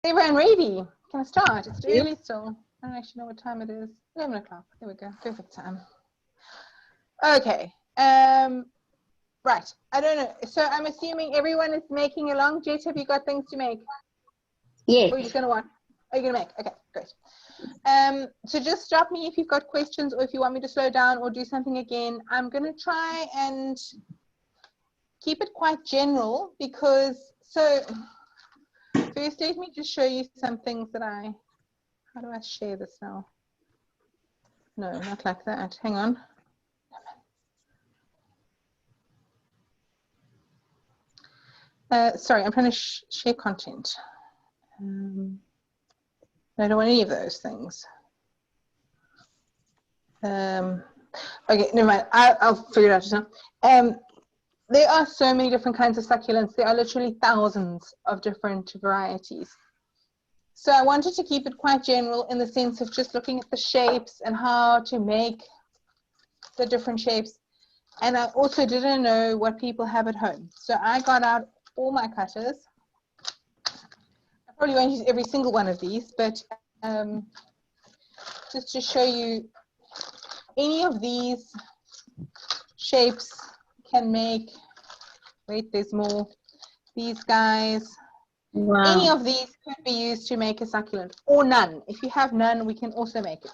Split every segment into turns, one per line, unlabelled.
Everyone ready? Can I start? It's early still. I don't actually know what time it is. 11 o'clock. There we go. Perfect time. Okay. Right. I don't know. So I'm assuming everyone is making along. Jet, have you got things to make?
Yes.
Or are you just going to want? Are you going to make? Okay, great. So just stop me if you've got questions or if you want me to slow down or do something again. I'm going to try and keep it quite general because, so first let me just show you some things that how do I share this now? No, not like that. Hang on. Sorry, I'm trying to share content. I don't want any of those things. Okay, never mind. I'll figure it out just now. There are so many different kinds of succulents. There are literally thousands of different varieties. So I wanted to keep it quite general in the sense of just looking at the shapes and how to make the different shapes. And I also didn't know what people have at home. So I got out all my cutters. I probably won't use every single one of these, but just to show you, any of these shapes can make, wait, there's more, these guys.
Wow.
Any of these could be used to make a succulent, or none. If you have none, we can also make it.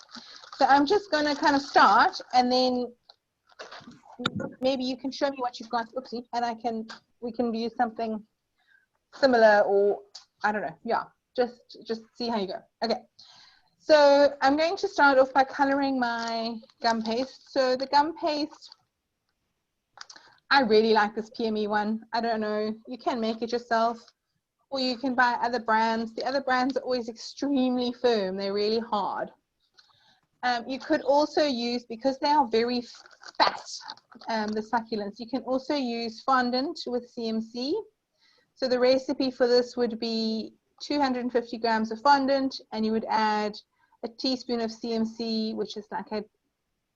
So I'm just going to kind of start, and then maybe you can show me what you've got, oopsie, and we can use something similar, or I don't know, yeah, just see how you go. Okay, so I'm going to start off by coloring my gum paste. So the gum paste, I really like this PME one. I don't know, you can make it yourself, or you can buy other brands. The other brands are always extremely firm. They're really hard. You could also use, because they are very fat, the succulents, you can also use fondant with CMC. So the recipe for this would be 250 grams of fondant, and you would add a teaspoon of CMC, which is like an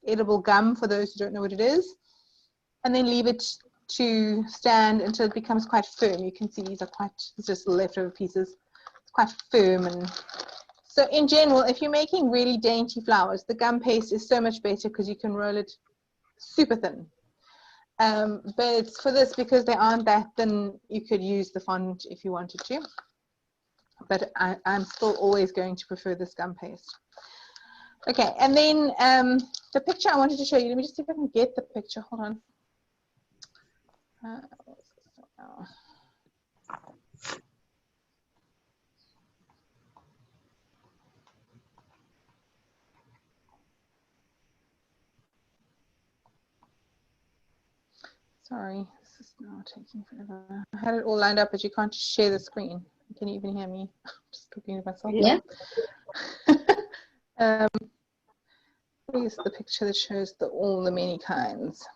edible gum for those who don't know what it is, and then leave it to stand until it becomes quite firm. You can see these are quite, it's just leftover pieces. It's quite firm. And so in general, if you're making really dainty flowers, the gum paste is so much better because you can roll it super thin. But for this, because they aren't that thin, you could use the fondant if you wanted to. But I'm still always going to prefer this gum paste. Okay, and then the picture I wanted to show you, let me just see if I can get the picture. Hold on. Sorry, this is now taking forever. I had it all lined up, but you can't share the screen. Can you even hear me? I'm just talking to myself.
Yeah.
Here's the picture that shows all the many kinds.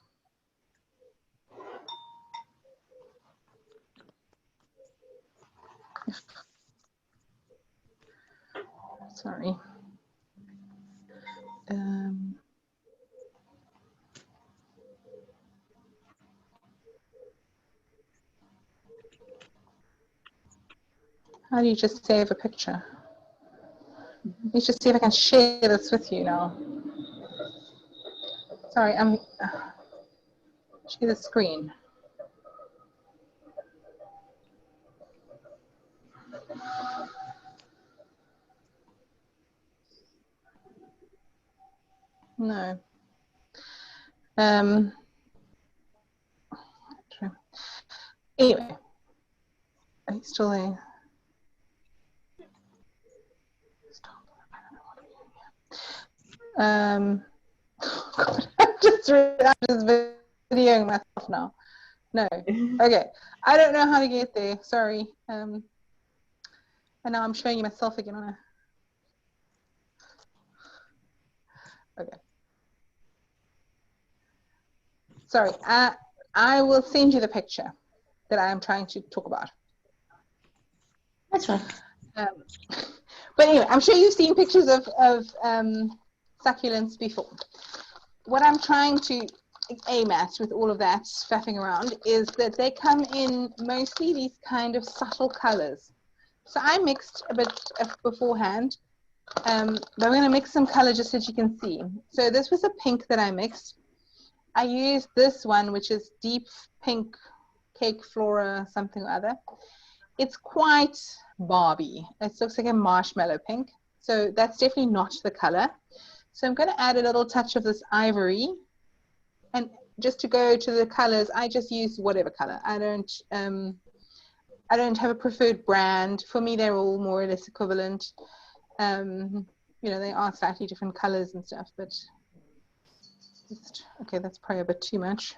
Sorry. How do you just save a picture? Let me just see if I can share this with you now. Sorry, I'm share the screen. No. Anyway, are you still there? God, I'm just videoing myself now. No. Okay. I don't know how to get there. Sorry. And now I'm showing you myself again on a. Okay. Sorry. I will send you the picture that I am trying to talk about.
That's right.
But anyway, I'm sure you've seen pictures of succulents before. What I'm trying to aim at with all of that faffing around is that they come in mostly these kind of subtle colors. So I mixed a bit beforehand, but I'm going to mix some color just so that you can see. So this was a pink that I mixed. I used this one, which is deep pink cake flora something or other. It's quite Barbie. It looks like a marshmallow pink. So that's definitely not the color. So I'm going to add a little touch of this ivory. And just to go to the colors, I just use whatever color. I don't have a preferred brand. For me, they're all more or less equivalent. You know, they are slightly different colors and stuff, but okay, that's probably a bit too much.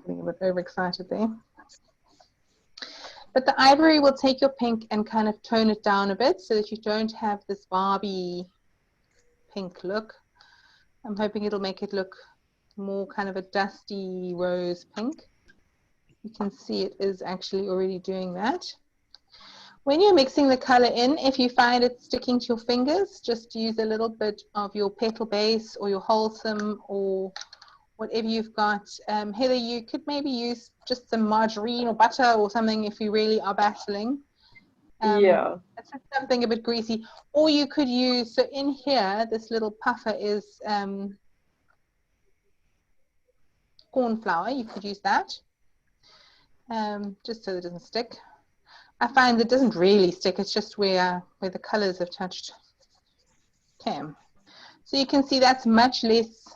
Getting a bit overexcited there. But the ivory will take your pink and kind of tone it down a bit so that you don't have this Barbie pink look. I'm hoping it'll make it look more kind of a dusty rose pink. You can see it is actually already doing that. When you're mixing the color in, if you find it sticking to your fingers, just use a little bit of your Petal base or your Holsum or whatever you've got. Heather, you could maybe use just some margarine or butter or something if you really are battling.
Yeah.
It's just something a bit greasy. Or you could use, so in here, this little puffer is corn flour. You could use that just so that it doesn't stick. I find it doesn't really stick. It's just where the colors have touched. Okay. So you can see that's much less,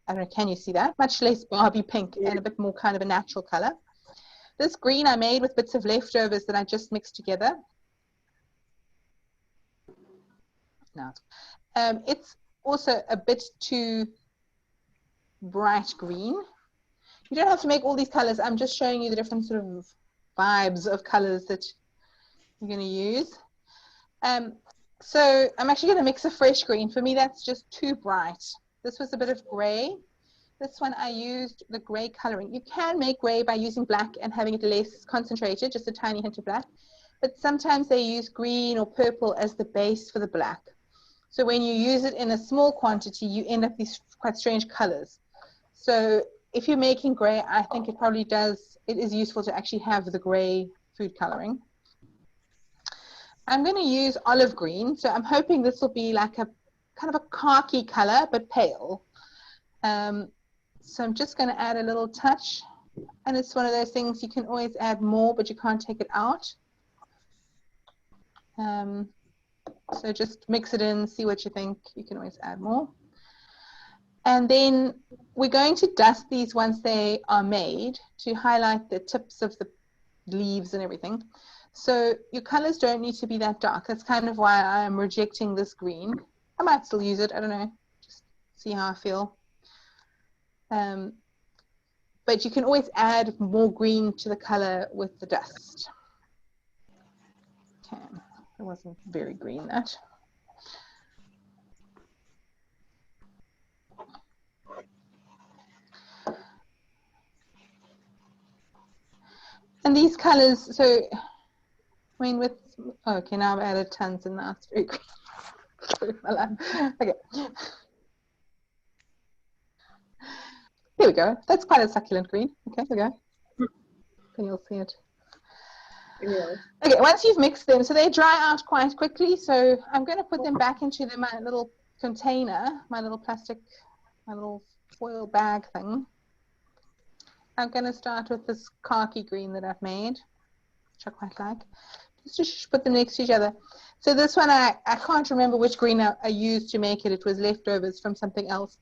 I don't know, can you see that? Much less Barbie pink and a bit more kind of a natural color. This green I made with bits of leftovers that I just mixed together. Now, it's also a bit too bright green. You don't have to make all these colors. I'm just showing you the different sort of vibes of colors that you're going to use. So I'm actually going to mix a fresh green. For me, that's just too bright. This was a bit of gray. This one I used the gray coloring. You can make gray by using black and having it less concentrated, just a tiny hint of black. But sometimes they use green or purple as the base for the black. So when you use it in a small quantity, you end up these quite strange colors. So if you're making gray, I think it probably it is useful to actually have the gray food coloring. I'm going to use olive green. So I'm hoping this will be like a kind of a khaki color, but pale. So I'm just going to add a little touch. And it's one of those things you can always add more, but you can't take it out. So just mix it in, see what you think. You can always add more. And then we're going to dust these once they are made to highlight the tips of the leaves and everything. So your colors don't need to be that dark. That's kind of why I'm rejecting this green. I might still use it. I don't know. Just see how I feel. But you can always add more green to the color with the dust. Okay, it wasn't very green, that. And these colors, so, I mean, with, oh, okay, now I've added tons and now it's very green. Okay. Here we go. That's quite a succulent green. Okay, here we go. Then you'll see it.
Yeah.
Okay, once you've mixed them, so they dry out quite quickly. So I'm going to put them back into my little container, my little plastic, my little foil bag thing. I'm going to start with this khaki green that I've made, which I quite like. Just to put them next to each other. So this one, I can't remember which green I used to make it. It was leftovers from something else.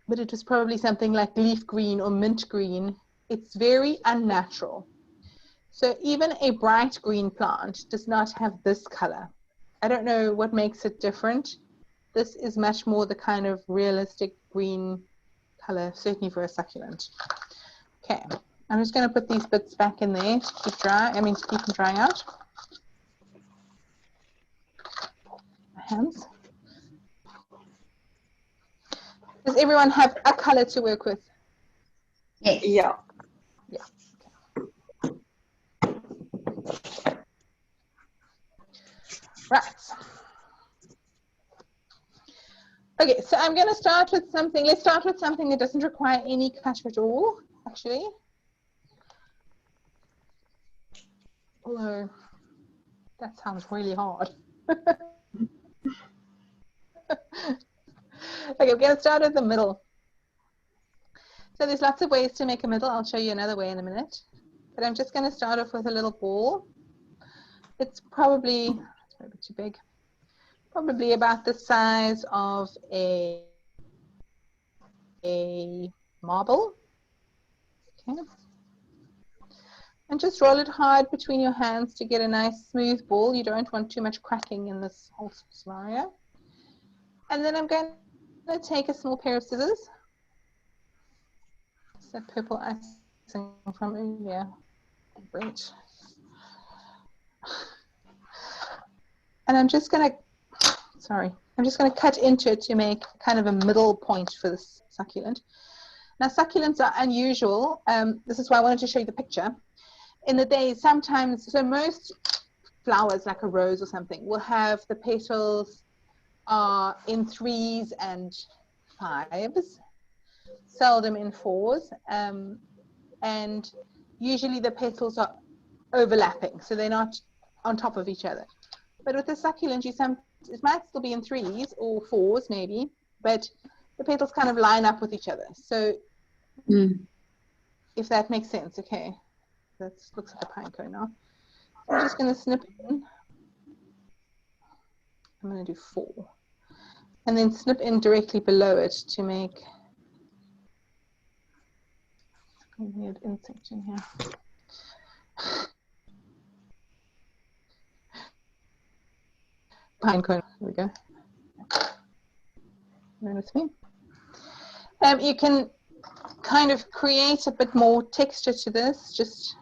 But it was probably something like leaf green or mint green. It's very unnatural. So even a bright green plant does not have this color. I don't know what makes it different. This is much more the kind of realistic green color, certainly for a succulent. Okay, I'm just going to put these bits back in there to keep to keep them drying out. My hands. Does everyone have a color to work with?
Yes.
Yeah.
Yeah. Right. Okay, so I'm going to start with something. Let's start with something that doesn't require any cut at all. actually. Although that sounds really hard. Okay, we're going to start at the middle. So there's lots of ways to make a middle. I'll show you another way in a minute. But I'm just going to start off with a little ball. It's probably, it's maybe too big, probably about the size of a marble. Okay. And just roll it hard between your hands to get a nice smooth ball. You don't want too much cracking in this whole scenario. And then I'm going to take a small pair of scissors. It's that purple icing from earlier. Great. And I'm just going to cut into it to make kind of a middle point for this succulent. Now, succulents are unusual. This is why I wanted to show you the picture. In the day, sometimes, so most flowers, like a rose or something, will have the petals in 3s and 5s, seldom in 4s, and usually the petals are overlapping, so they're not on top of each other. But with the succulent, it might still be in 3s or 4s maybe, but the petals kind of line up with each other. So if that makes sense, okay. That looks like a pine cone now. I'm just going to snip in. I'm going to do 4. And then snip in directly below it to make a weird insect in here. Pine cone, there we go. Notice me. You can kind of create a bit more texture to this just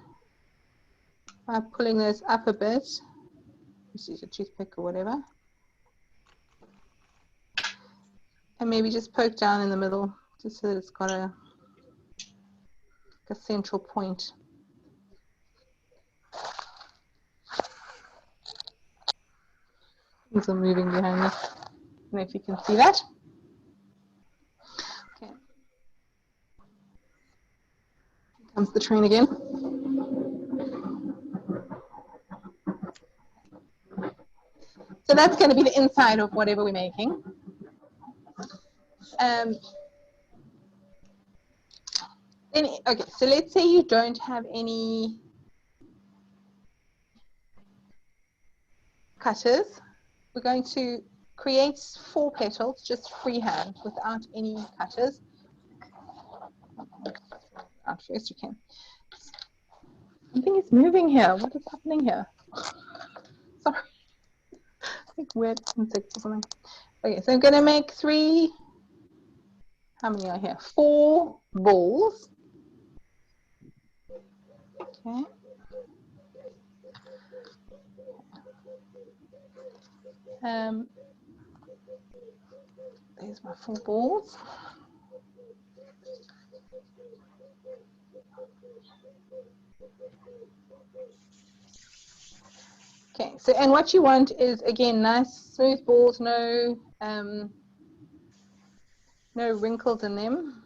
by pulling those up a bit. Just use a toothpick or whatever. And maybe just poke down in the middle just so that it's got a central point. Things are moving behind me. I don't know if you can see that. Okay. Here comes the train again. So that's going to be the inside of whatever we're making. Then, okay, so let's say you don't have any cutters. We're going to create 4 petals just freehand without any cutters. Out first, you can. Something is moving here. What is happening here? Sorry. Like weird insects or something. Okay, so I'm going to make 3. How many are here? 4 balls. Okay. There's my 4 balls. Okay, so and what you want is again nice smooth balls, no wrinkles in them.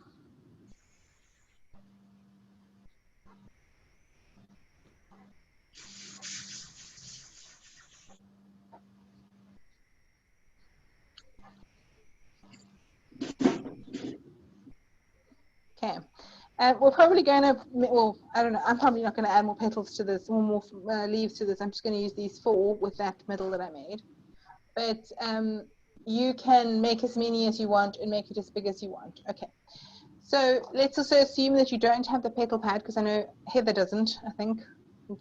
Okay, we're probably going to, well, I don't know, I'm probably not going to add more petals to this, or more leaves to this. I'm just going to use these 4 with that middle that I made. But you can make as many as you want and make it as big as you want. Okay, so let's also assume that you don't have the petal pad, because I know Heather doesn't, I think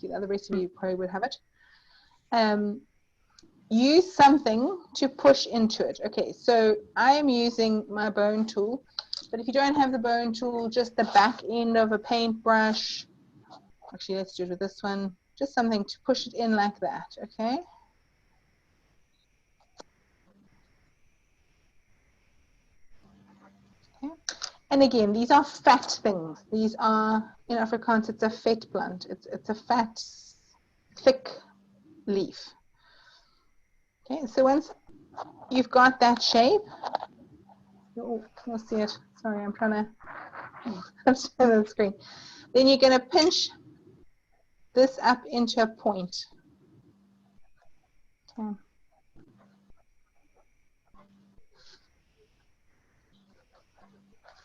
the other rest of you probably would have it. Use something to push into it. Okay, so I am using my bone tool, but if you don't have the bone tool, just the back end of a paintbrush. Actually, let's do it with this one. Just something to push it in like that, okay? Okay. And again, these are fat things. These are, in Afrikaans, it's a vet plant. It's a fat, thick leaf. Okay, so once you've got that shape, oh, you'll see it. Sorry, I'm trying to I'm showing on the screen. Then you're going to pinch this up into a point. Okay.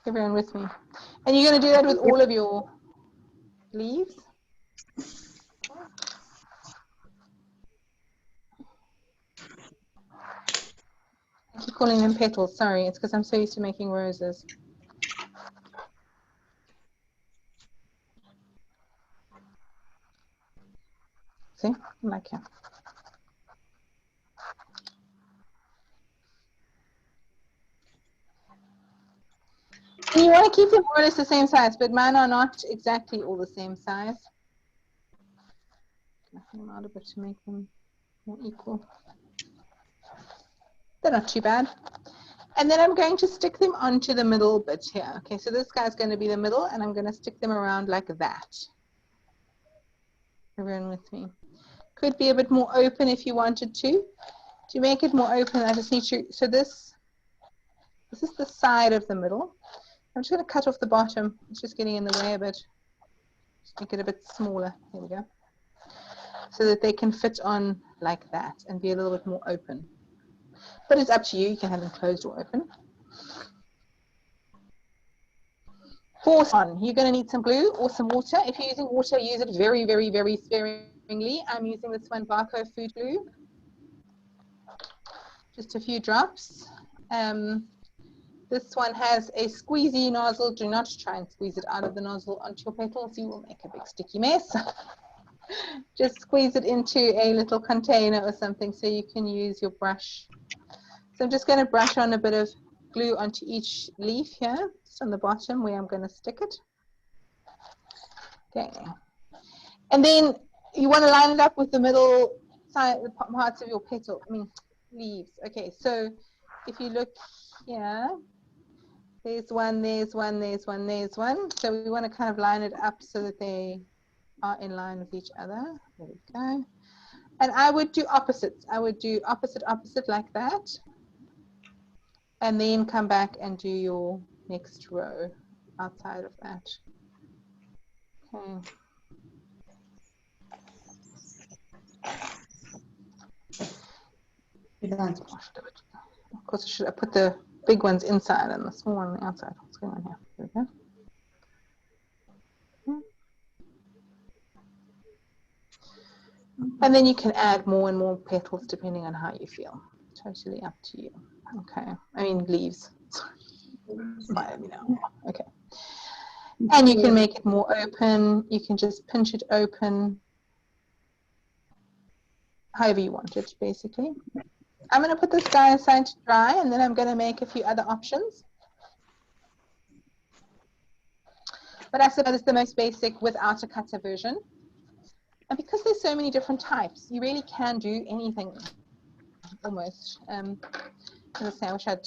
Everyone with me? And you're going to do that with all of your leaves. I keep calling them petals. Sorry, it's because I'm so used to making roses. See, like here. And you want to keep them more or less the same size, but mine are not exactly all the same size. Nothing out a bit to make them more equal. They're not too bad. And then I'm going to stick them onto the middle bit here. Okay, so this guy's going to be the middle, and I'm going to stick them around like that. Everyone with me? Could be a bit more open if you wanted to. To make it more open, I just need to, so this is the side of the middle. I'm just going to cut off the bottom. It's just getting in the way a bit. Just make it a bit smaller. There we go. So that they can fit on like that and be a little bit more open. But it's up to you. You can have them closed or open. For on, you're going to need some glue or some water. If you're using water, use it very, very, very sparingly. I'm using this one, Barco Food Glue. Just a few drops. This one has a squeezy nozzle. Do not try and squeeze it out of the nozzle onto your petals. You will make a big sticky mess. Just squeeze it into a little container or something so you can use your brush. So I'm just going to brush on a bit of glue onto each leaf here, just on the bottom where I'm going to stick it. Okay. And then you want to line it up with the middle side, the parts of your petal, leaves. Okay, so if you look here, there's one, there's one, there's one, there's one. So we want to kind of line it up so that they are in line with each other. There we go. And I would do opposites. I would do opposite, opposite like that. And then come back and do your next row outside of that. Okay. Of course, I should have put the big ones inside and the small one on the outside. What's going on here? There we go. And then you can add more and more petals depending on how you feel. Totally up to you. Okay. I mean leaves. Okay. And you can make it more open. You can just pinch it open. However you want it, basically. I'm going to put this guy aside to dry, and then I'm going to make a few other options. But I suppose it's the most basic without a cutter version. And because there's so many different types, you really can do anything almost. As I say, I wish I'd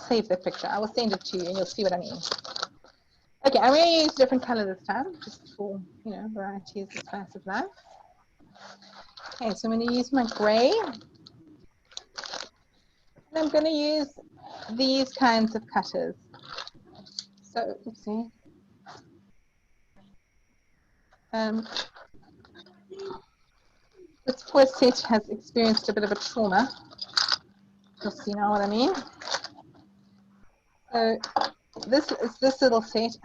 saved the picture. I will send it to you and you'll see what I mean. Okay, I'm going to use a different color this time, just for, variety is the spice of life. Okay, so I'm going to use my gray. And I'm going to use these kinds of cutters. So, let's see. This poor set has experienced a bit of a trauma. You'll see now what I mean. So this is this little set.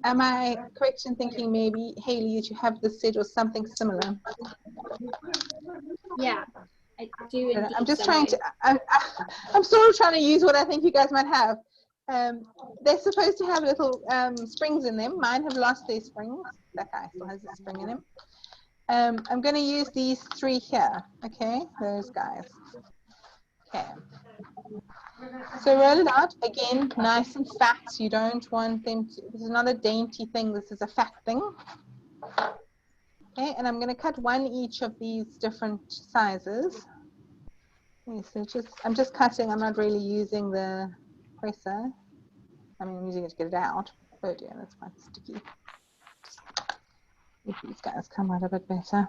Am I correct in thinking maybe, Haley, that you have this set or something similar?
Yeah, I do.
I'm just trying to, I'm sort of trying to use what I think you guys might have. They're supposed to have little springs in them. Mine have lost their springs. That guy still has a spring in him. I'm going to use these three here. Okay, those guys. Okay. So roll it out again, nice and fat. You don't want them to, this is not a dainty thing, this is a fat thing. Okay, and I'm going to cut one each of these different sizes. Okay, so I'm just cutting, I'm not really using the presser. I'm using it to get it out. Oh dear, that's quite sticky. If these guys come out a bit better.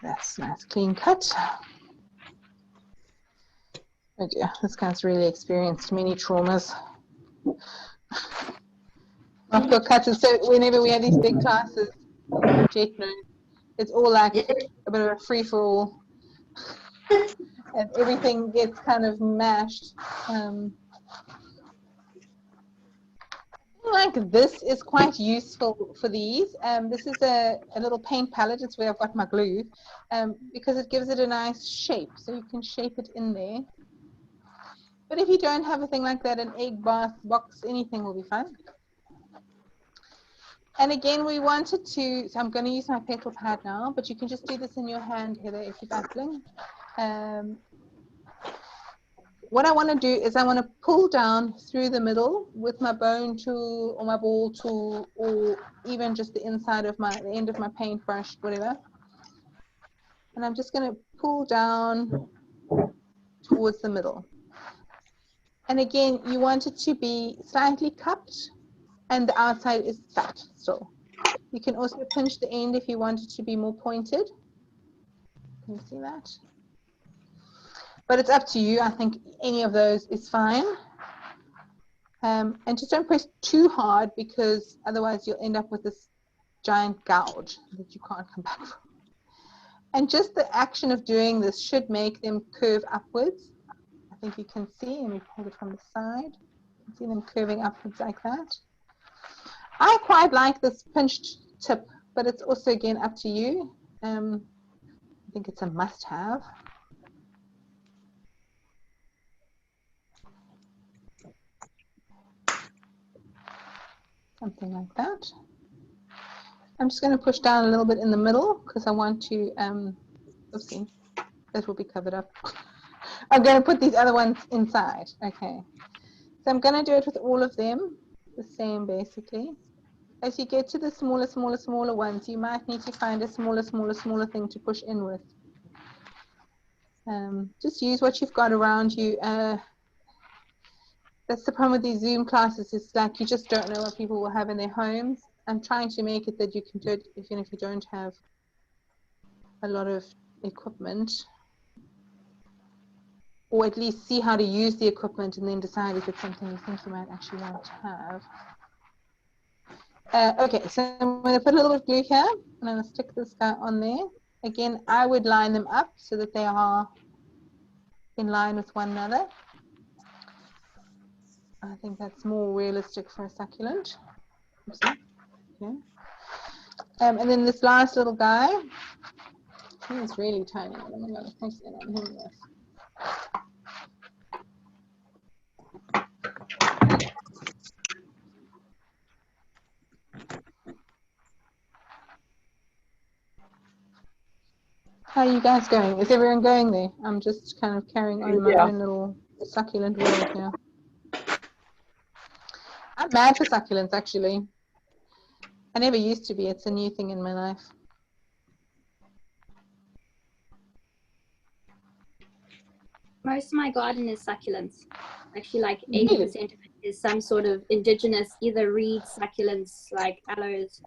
That's a nice clean cut. Oh dear, this guy's really experienced many traumas. My poor cutters. So whenever we have these big classes, Jet knows, it's all like a bit of a free-for-all. And everything gets kind of mashed. Like this is quite useful for these. This is a little paint palette. It's where I've got my glue, because it gives it a nice shape. So you can shape it in there. But if you don't have a thing like that, an egg bath box, anything will be fine. And again, we wanted to, so I'm going to use my petal pad now, but you can just do this in your hand, Heather, if you're battling. What I want to do is I want to pull down through the middle with my bone tool or my ball tool, or even just the inside of the end of my paintbrush, whatever. And I'm just going to pull down towards the middle. And again, you want it to be slightly cupped and the outside is fat still. You can also pinch the end if you want it to be more pointed. Can you see that? But it's up to you. I think any of those is fine. And just don't press too hard, because otherwise you'll end up with this giant gouge that you can't come back from. And just the action of doing this should make them curve upwards. I think you can see, and we hold it from the side. You can see them curving upwards like that. I quite like this pinched tip, but it's also, again, up to you. I think it's a must-have. Something like that. I'm just going to push down a little bit in the middle because I want to, oopsie, that will be covered up. I'm going to put these other ones inside. Okay. So I'm going to do it with all of them, the same basically. As you get to the smaller ones, you might need to find a smaller thing to push in with. Just use what you've got around you. That's the problem with these Zoom classes. It's like you just don't know what people will have in their homes. I'm trying to make it that you can do it even if you don't have a lot of equipment, or at least see how to use the equipment and then decide if it's something you think you might actually want to have. Okay, so I'm going to put a little bit of glue here, and I'm going to stick this guy on there. Again, I would line them up so that they are in line with one another. I think that's more realistic for a succulent. Okay. And then this last little guy, he's really tiny. I'm going to place it on him with. How are you guys going? Is everyone going there? I'm just kind of carrying on my own little succulent world here. I'm mad for succulents, actually. I never used to be. It's a new thing in my life.
Most of my garden is succulents. Actually, like 80% of it is some sort of indigenous, either reed succulents, like aloes.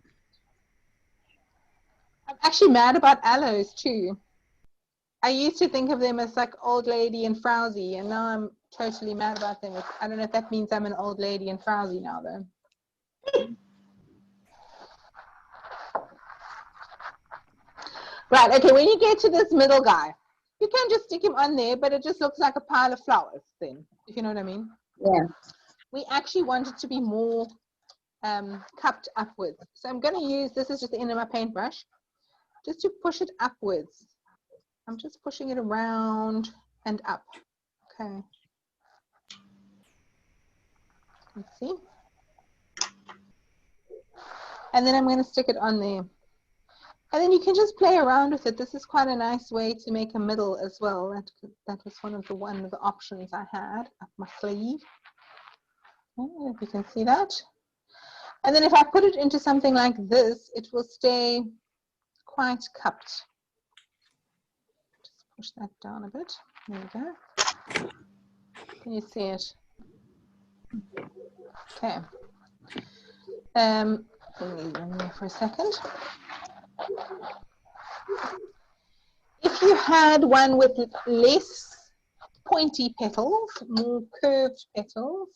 I'm actually mad about aloes too. I used to think of them as like old lady and frowsy, and now I'm totally mad about them. I don't know if that means I'm an old lady and frowsy now, though. Right, okay, when you get to this middle guy, you can just stick him on there, but it just looks like a pile of flowers then, if you know what I mean.
Yeah.
We actually want it to be more cupped upwards. So I'm going to use, this is just the end of my paintbrush, just to push it upwards. I'm just pushing it around and up. Okay. Let's see. And then I'm going to stick it on there. And then you can just play around with it. This is quite a nice way to make a middle as well. That was one of the options I had up my sleeve. Okay, if you can see that. And then if I put it into something like this, it will stay quite cupped. Just push that down a bit. There we go. Can you see it? Okay. Let me leave it there for a second. If you had one with less pointy petals, more curved petals,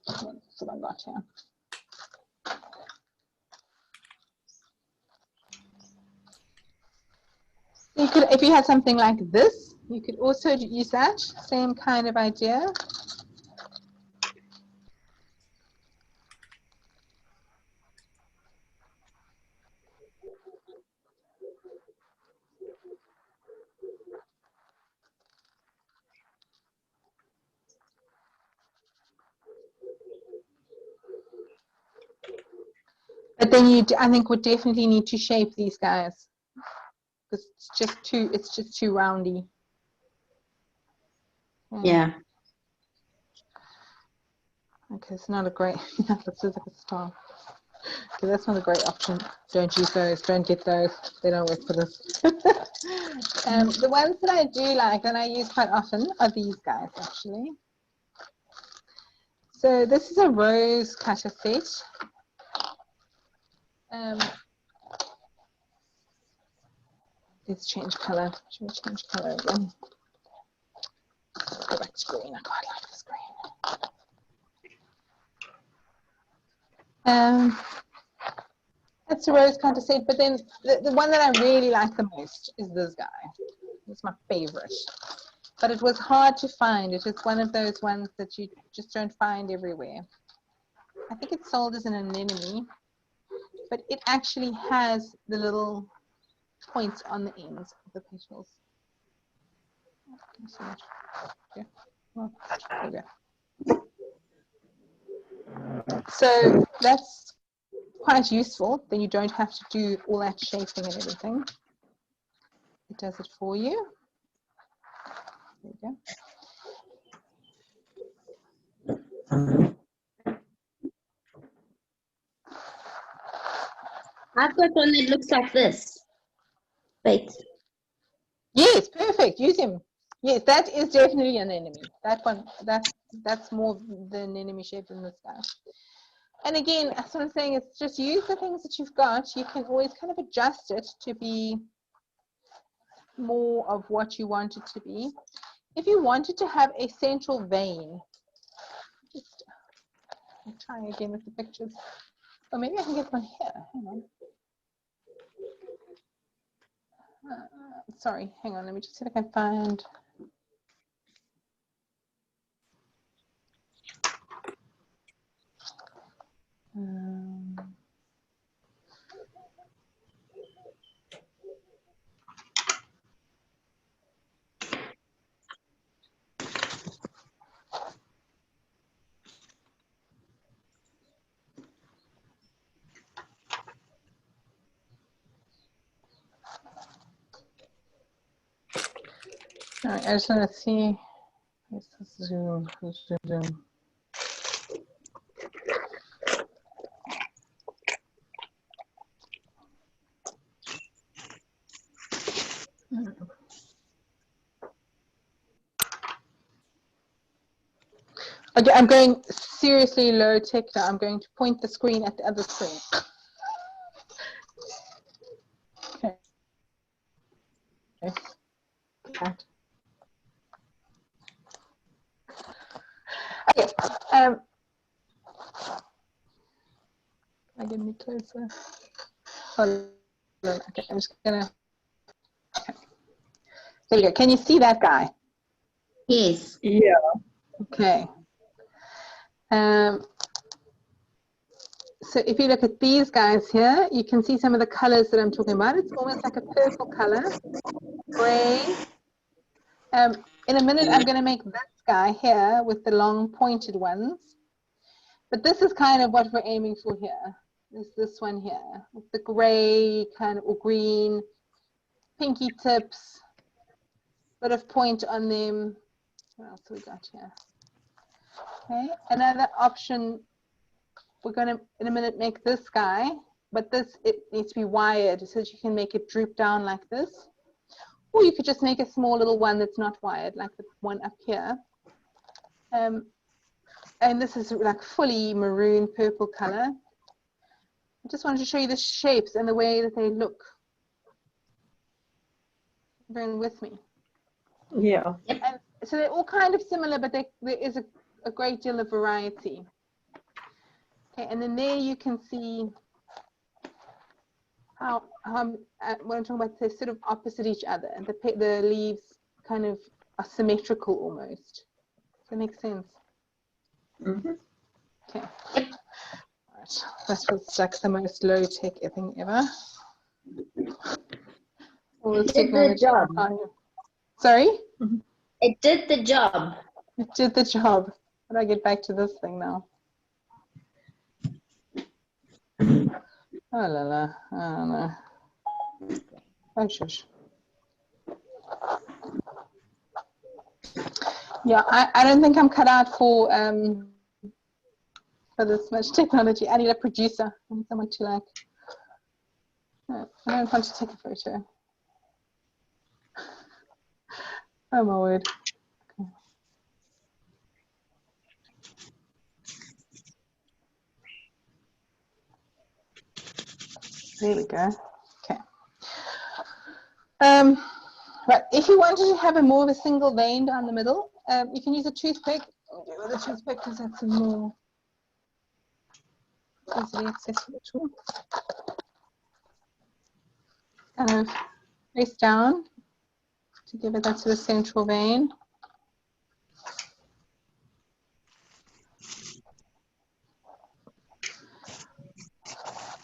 What's what I got here? You could, if you had something like this, you could also use that same kind of idea. But then you, I think, would definitely need to shape these guys because it's just too roundy.
Yeah.
Okay, it's not a great. That looks like a star. Okay, that's not a great option. Don't use those. Don't get those. They don't work for this. The ones that I do like and I use quite often are these guys actually. So this is a rose cutter set. Let's change color. Should we change color again? Let's go back to green. I quite like this green. That's a rose cutter set, but then the one that I really like the most is this guy. It's my favorite. But it was hard to find. It is one of those ones that you just don't find everywhere. I think it's sold as an anemone, but it actually has the little points on the ends of the petals. So that's quite useful. Then you don't have to do all that shaping and everything. It does it for you. There you go.
I've got one that looks like this. Wait.
Yes, perfect. Use him. Yes, that is definitely an enemy. That one, that's more the enemy shape than this guy. And again, that's what I'm saying. It's just use the things that you've got. You can always kind of adjust it to be more of what you want it to be. If you wanted to have a central vein, just I'll try again with the pictures. Or maybe I can get one here. Hang on. Sorry, hang on. Let me just see if I can find. All right, I just want to see. Let's zoom. Okay, I'm going seriously low tech now. I'm going to point the screen at the other screen. Okay. Okay. Can I get me closer? Hold on. Okay, I'm just gonna. Okay. There you go. Can you see that guy?
Yes.
Yeah.
Okay. So if you look at these guys here, you can see some of the colors that I'm talking about. It's almost like a purple color, gray. In a minute, I'm going to make this guy here with the long pointed ones. But this is kind of what we're aiming for here. Is this one here with the gray kind of or green, pinky tips, bit of point on them. What else have we got here? Okay, another option. We're going to, in a minute, make this guy, but this, it needs to be wired so that you can make it droop down like this. Or you could just make a small little one that's not wired, like the one up here. And this is like fully maroon purple color. I just wanted to show you the shapes and the way that they look. Bear with me.
Yeah.
And so they're all kind of similar, but there is a great deal of variety. Okay, and then there you can see how when I'm talking about, they're sort of opposite each other, and the leaves kind of are symmetrical almost. Does that make sense?
Mm-hmm.
Okay. Right. That's like the most low-tech thing ever. All
It
this
did the
technology.
job.
Sorry?
It did the job.
It did the job. How do I get back to this thing now? Oh la la. Oh no. Oh shush. Yeah, I don't think I'm cut out for this much technology. I need a producer. I need someone to like. No, I don't want to take a photo. Oh my word. Okay. There we go. Okay. Right. If you wanted to have a more of a single vein down the middle, you can use a toothpick. I'll do it with a toothpick because that's a more easily accessible tool. Kind of face down to give it that sort of central vein.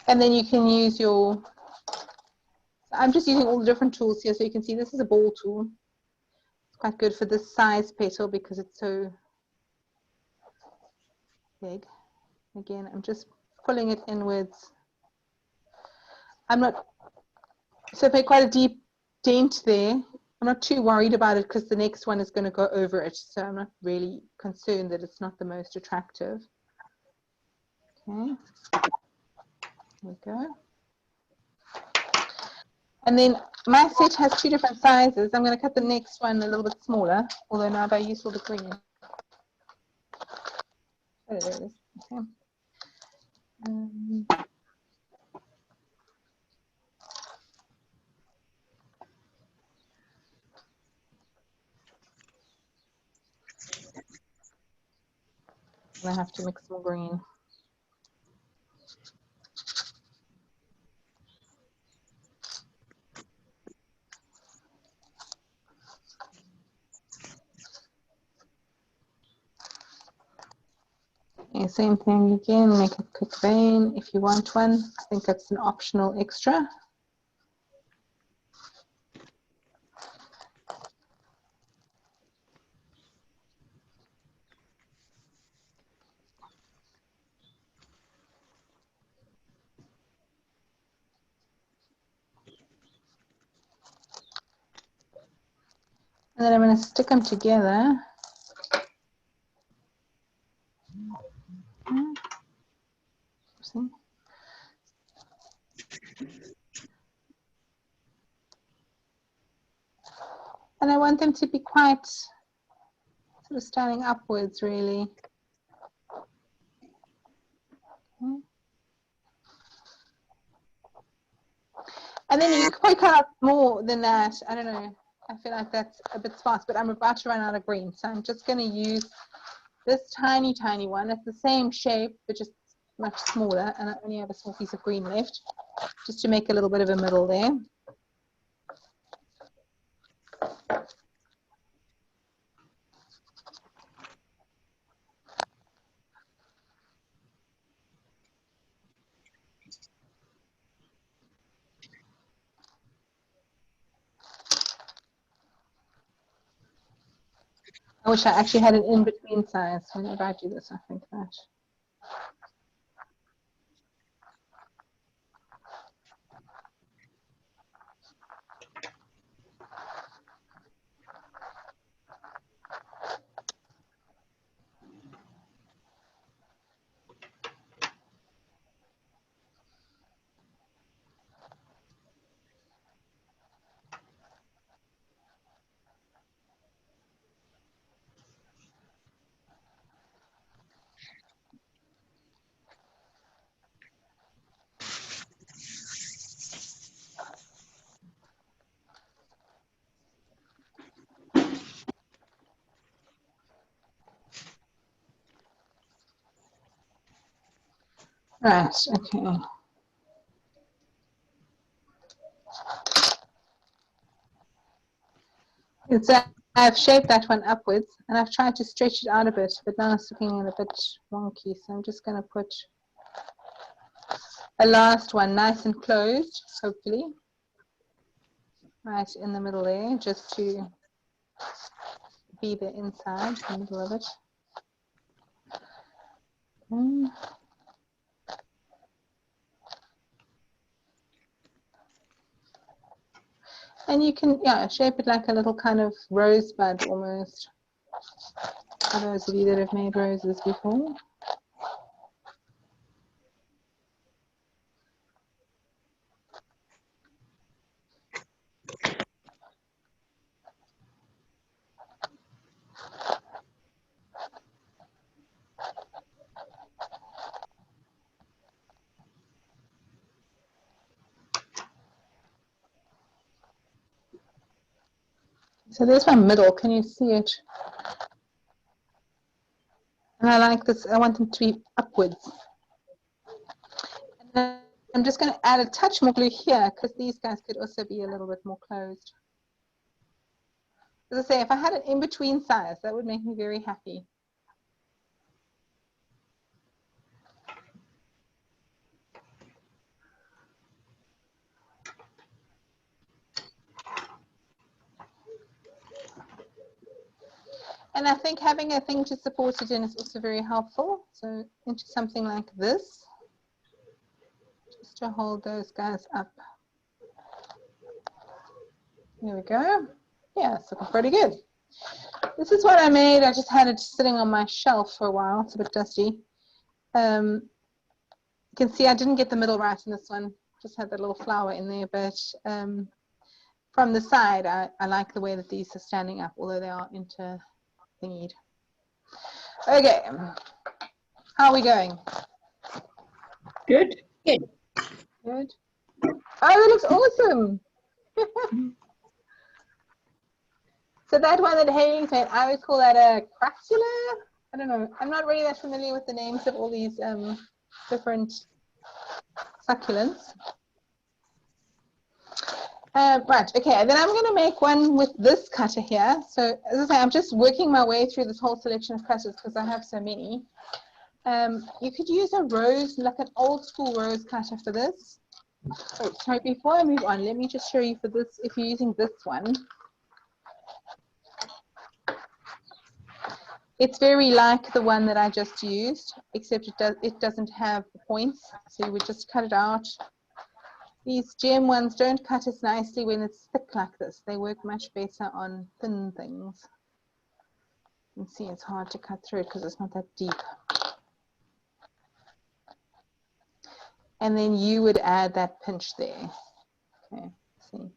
And then you can use your, I'm just using all the different tools here, so you can see this is a ball tool. It's quite good for this size petal because it's so big. Again, I'm just pulling it inwards. I'm not, so if I quite a deep dent there, I'm not too worried about it because the next one is going to go over it. So I'm not really concerned that it's not the most attractive. Okay, there we go. And then my set has two different sizes. I'm going to cut the next one a little bit smaller, although now I use all the green. Oh, there it is. Okay. I have to mix some green. Okay, same thing again, make a quick vein if you want one. I think that's an optional extra. And then I'm going to stick them together. See? And I want them to be quite sort of standing upwards, really. Okay. And then you could probably cut out more than that. I don't know. I feel like that's a bit sparse, but I'm about to run out of green. So I'm just going to use this tiny, tiny one. It's the same shape, but just much smaller. And I only have a small piece of green left, just to make a little bit of a middle there. I wish I actually had an in-between size. Whenever I do this, I think that. Right, okay. I've shaped that one upwards and I've tried to stretch it out a bit, but now it's looking a bit wonky. So I'm just going to put a last one nice and closed, hopefully, right in the middle there, just to be the inside, the middle of it. And you can, yeah, shape it like a little kind of rosebud almost. For those of you that have made roses before. So there's my middle, can you see it? And I like this, I want them to be upwards. And then I'm just going to add a touch more glue here because these guys could also be a little bit more closed. As I say, if I had an in-between size, that would make me very happy. And I think having a thing to support it in is also very helpful. So into something like this, just to hold those guys up. There we go. Yeah, it's looking pretty good. This is what I made. I just had it sitting on my shelf for a while. It's a bit dusty. You can see I didn't get the middle right in this one. Just had that little flower in there, but from the side, I like the way that these are standing up, although they are interthingied. Okay, how are we going?
Good.
Good.
Good. Oh, that looks awesome. So that one that Haley's made, I would call that a crasula. I don't know. I'm not really that familiar with the names of all these different succulents. Right, okay, then I'm going to make one with this cutter here. So as I say, I'm just working my way through this whole selection of cutters because I have so many. You could use a rose, like an old school rose cutter for this. Oh, sorry, before I move on, let me just show you for this, if you're using this one. It's very like the one that I just used, except it doesn't have the points. So you would just cut it out. These gem ones don't cut as nicely when it's thick like this. They work much better on thin things. You can see it's hard to cut through it because it's not that deep. And then you would add that pinch there. Okay, see.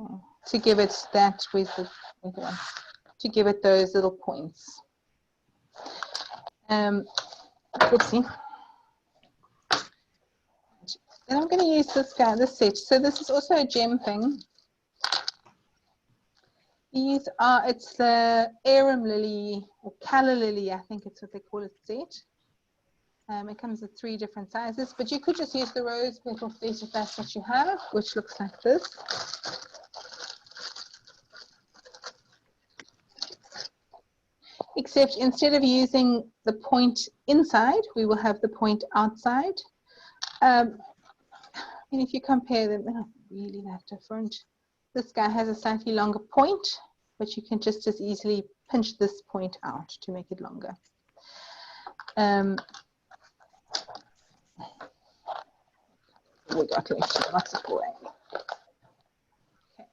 Okay. To give it that with the one. To give it those little points. Oopsie. And I'm going to use this guy, this set. So this is also a gem thing. These are, it's the arum lily or calla lily, I think it's what they call it, set. It comes with 3 different sizes, but you could just use the rose petal set if that's what you have, which looks like this. Except instead of using the point inside, we will have the point outside. And if you compare them, they're not really that different. This guy has a slightly longer point, but you can just as easily pinch this point out to make it longer. We got lots of boring. Okay.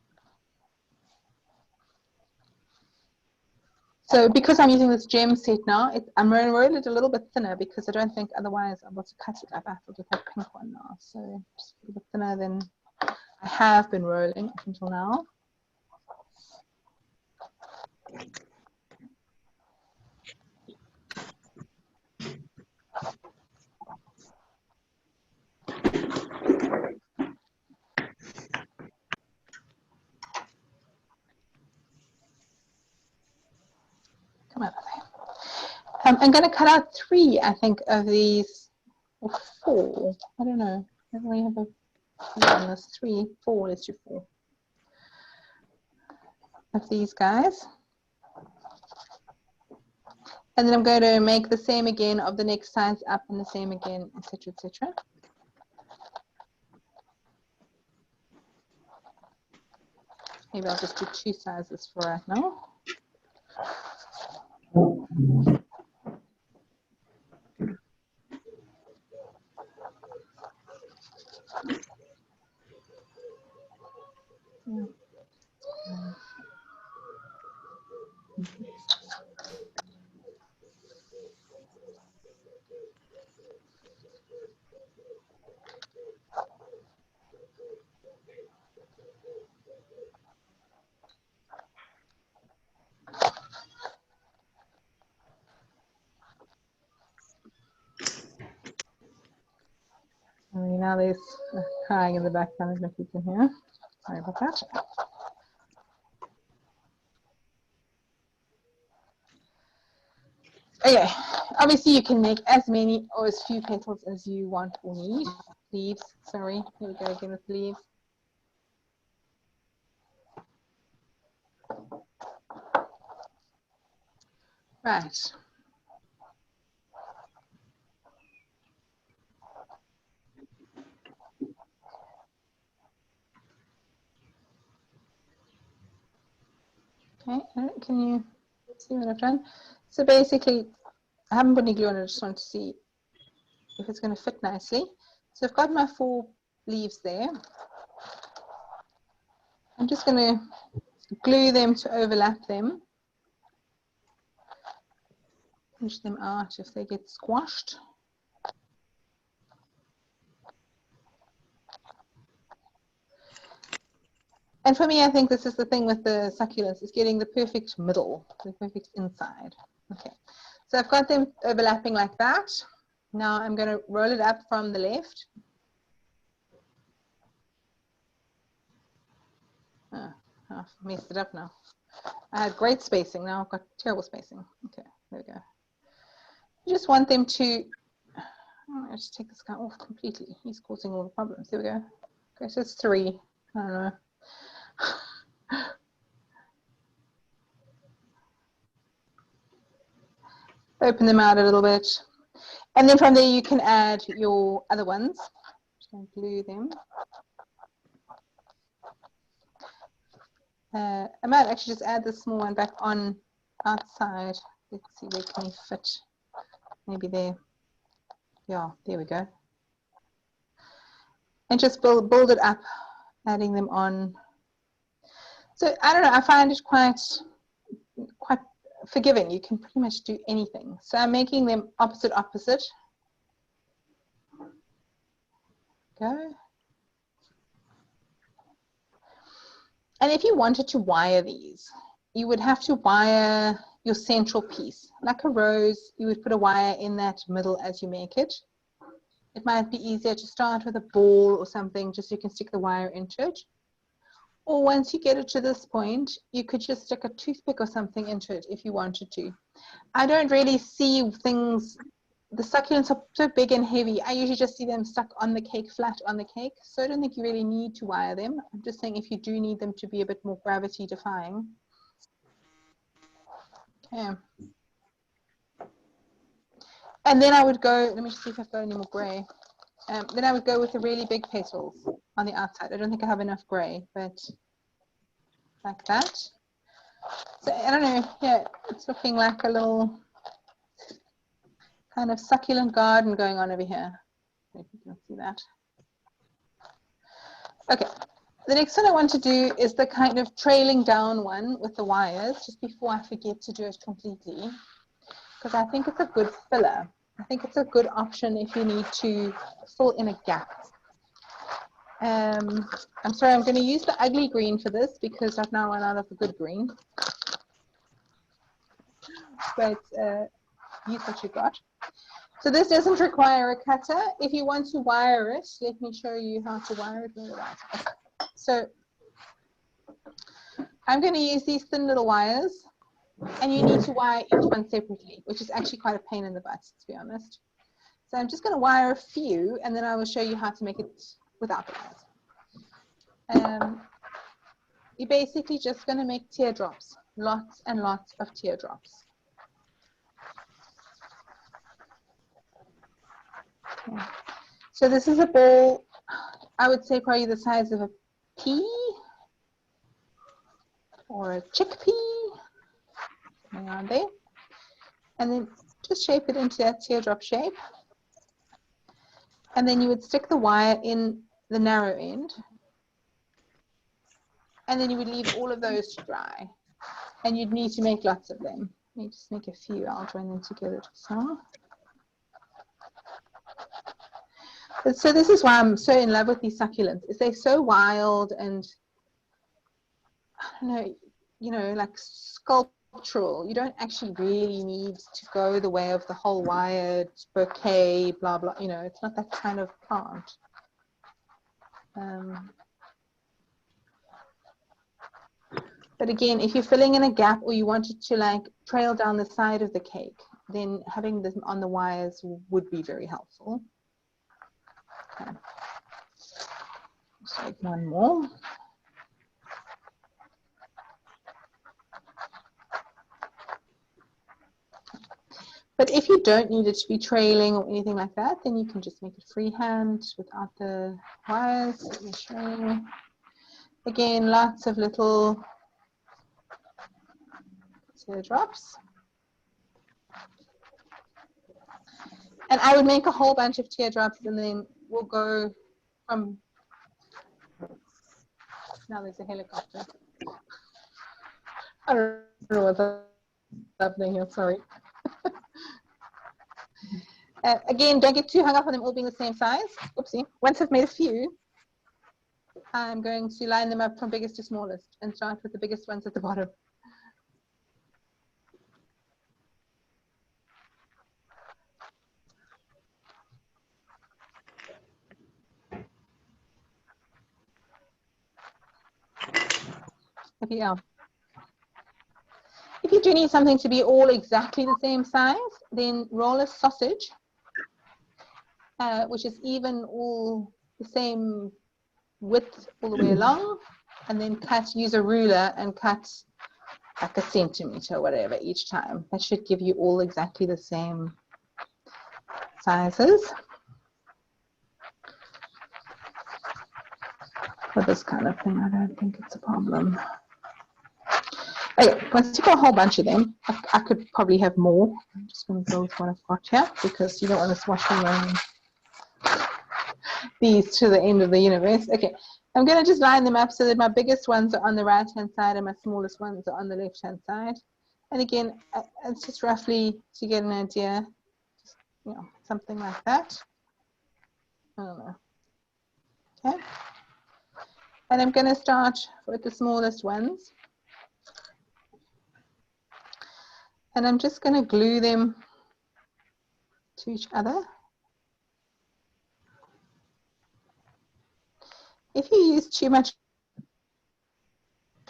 So because I'm using this gem set now, I'm going to roll it a little bit thinner because I don't think otherwise I'll be able to cut it up with that pink one now. So just a little bit thinner than I have been rolling up until now. Come on. I'm going to cut out 3, I think, of these, or 4. I don't know. I don't really have a on this 3, 4. Let's do 4 of these guys. And then I'm going to make the same again of the next size up and the same again, etc., etc. Maybe I'll just do 2 sizes for right now. Now there's crying in the background, I don't know if you can hear. Sorry about that. Okay, obviously you can make as many or as few petals as you want or need. Leaves, sorry, here we go again with leaves. Right. Okay, can you see what I've done? So basically, I haven't put any glue on it, I just want to see if it's going to fit nicely. So I've got my 4 leaves there. I'm just going to glue them to overlap them. Push them out if they get squashed. And for me, I think this is the thing with the succulents, is getting the perfect middle, the perfect inside. Okay, so I've got them overlapping like that. Now I'm going to roll it up from the left. Oh, I've messed it up now. I had great spacing, now I've got terrible spacing. Okay, there we go. You just want them to, I'll just take this guy off completely. He's causing all the problems. There we go. Okay, so it's 3. I don't know. Open them out a little bit. And then from there you can add your other ones. Just going to glue them. I might actually just add the small one back on outside. Let's see, where can he fit? Maybe there. Yeah, there we go. And just build it up, adding them on. So I don't know, I find it quite forgiving. You can pretty much do anything. So I'm making them opposite. Go. And if you wanted to wire these, you would have to wire your central piece. Like a rose, you would put a wire in that middle as you make it. It might be easier to start with a ball or something, just so you can stick the wire into it. Or once you get it to this point, you could just stick a toothpick or something into it if you wanted to. I don't really see things, the succulents are so big and heavy, I usually just see them stuck on the cake, flat on the cake. So I don't think you really need to wire them. I'm just saying if you do need them to be a bit more gravity defying. Okay. And then I would go, let me just see if I've got any more grey. Then I would go with the really big petals on the outside. I don't think I have enough grey, but like that. So I don't know, yeah, it's looking like a little kind of succulent garden going on over here. If you can see that. Okay, the next one I want to do is the kind of trailing down one with the wires, just before I forget to do it completely, because I think it's a good filler. I think it's a good option if you need to fill in a gap. I'm sorry, I'm going to use the ugly green for this because I've now run out of the good green. But use what you got. So this doesn't require a cutter. If you want to wire it, let me show you how to wire it. Okay. So I'm going to use these thin little wires. And you need to wire each one separately, which is actually quite a pain in the butt, to be honest. So I'm just going to wire a few, and then I will show you how to make it without the wires. You're basically just going to make teardrops, lots and lots of teardrops. Okay. So this is a ball, I would say probably the size of a pea or a chickpea, around there. And then just shape it into that teardrop shape. And then you would stick the wire in the narrow end. And then you would leave all of those to dry. And you'd need to make lots of them. Let me just make a few. I'll join them together just now. So this is why I'm so in love with these succulents. Is they're so wild and, I don't know, like sculptural. You don't actually really need to go the way of the whole wired bouquet, blah, blah. You know, it's not that kind of plant. But again, if you're filling in a gap or you want it to like trail down the side of the cake, then having them on the wires would be very helpful. Okay. Let's take one more. But if you don't need it to be trailing or anything like that, then you can just make it freehand without the wires. Let me show you. Again, lots of little teardrops. And I would make a whole bunch of teardrops, and then we'll go from, now there's a helicopter. I don't know what's happening here, sorry. Again, don't get too hung up on them all being the same size. Oopsie. Once I've made a few, I'm going to line them up from biggest to smallest and start with the biggest ones at the bottom. Yeah. If you do need something to be all exactly the same size, then roll a sausage, which is even all the same width all the way along, and then use a ruler and cut like a centimeter or whatever each time. That should give you all exactly the same sizes. For this kind of thing, I don't think it's a problem. Okay, once you've got a whole bunch of them, I could probably have more. I'm just going to go with what I've got here because you don't want to swash them these to the end of the universe. Okay, I'm going to just line them up so that my biggest ones are on the right hand side and my smallest ones are on the left hand side. And again, it's just roughly to get an idea, just, you know, something like that. I don't know. Okay, and I'm going to start with the smallest ones. And I'm just going to glue them to each other. If you use too much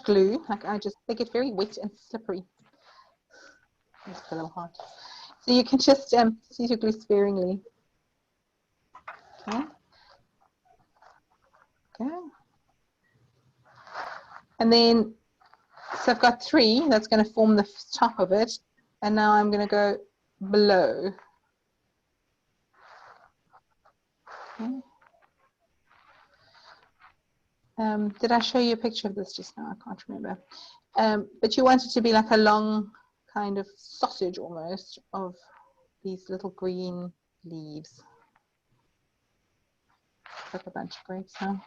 glue, like they get very wet and slippery. It's a little hard. So you can just use your glue sparingly. Okay. Okay. And then, so I've got 3. That's going to form the top of it. And now I'm going to go below. Okay. Did I show you a picture of this just now? I can't remember. But you want it to be like a long kind of sausage almost of these little green leaves. Like a bunch of grapes now.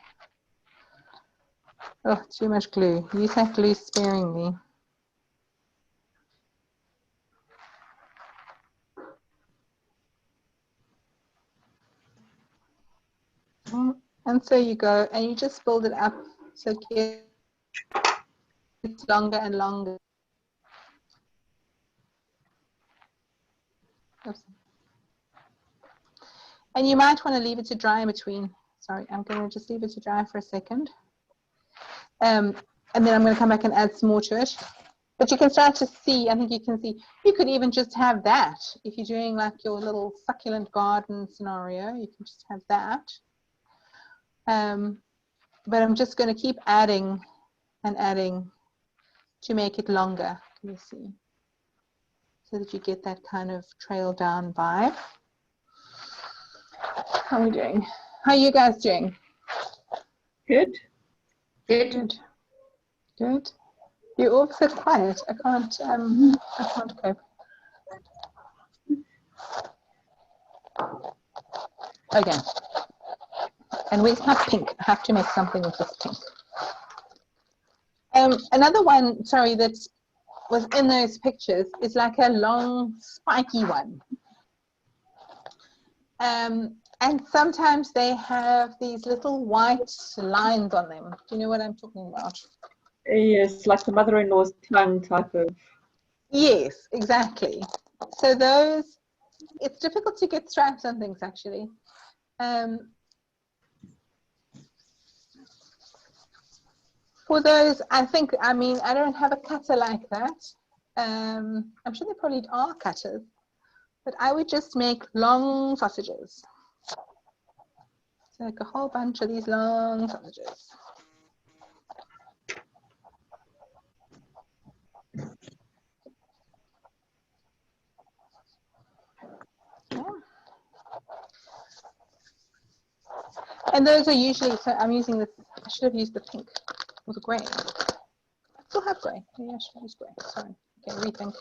Oh, too much glue. Use that glue sparingly. And so you go, and you just build it up so it gets longer and longer. Oops. And you might want to leave it to dry in between. Sorry, I'm going to just leave it to dry for a second. And then I'm going to come back and add some more to it. But you can start to see, I think you can see, you could even just have that. If you're doing like your little succulent garden scenario, you can just have that. But I'm just going to keep adding and adding to make it longer. Can you see? So that you get that kind of trail down vibe. How are we doing? How are you guys doing?
Good.
Good.
Good. Good. You're all so quiet. I can't cope. Okay. And where's my pink? I have to make something with this pink. Another one, sorry, that was in those pictures is like a long spiky one. And sometimes they have these little white lines on them. Do you know what I'm talking about?
Yes, like the mother-in-law's tongue type of.
Yes, exactly. So those, it's difficult to get stripes on things actually. For those, I think, I mean, I don't have a cutter like that. I'm sure there probably are cutters, but I would just make long sausages. So like a whole bunch of these long sausages. Yeah. And those are usually, so I'm using this, I should have used the pink or the grey. I still have grey. Maybe I should use grey. Sorry. Okay, rethink.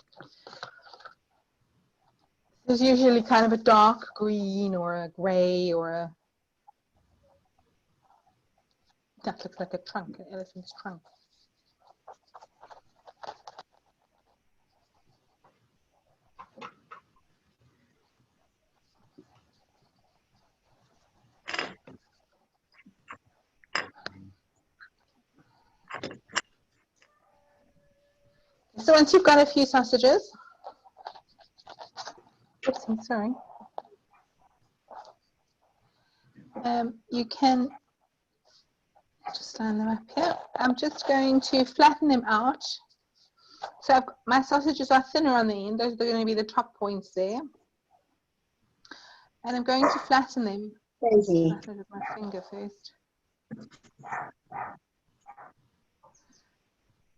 There's usually kind of a dark green or a grey or a, that looks like a trunk, an elephant's trunk. So once you've got a few sausages, oopsie, sorry, you can just line them up here. I'm just going to flatten them out. So my sausages are thinner on the end. Those are going to be the top points there. And I'm going to flatten them.
Crazy.
Flatten it with my finger first.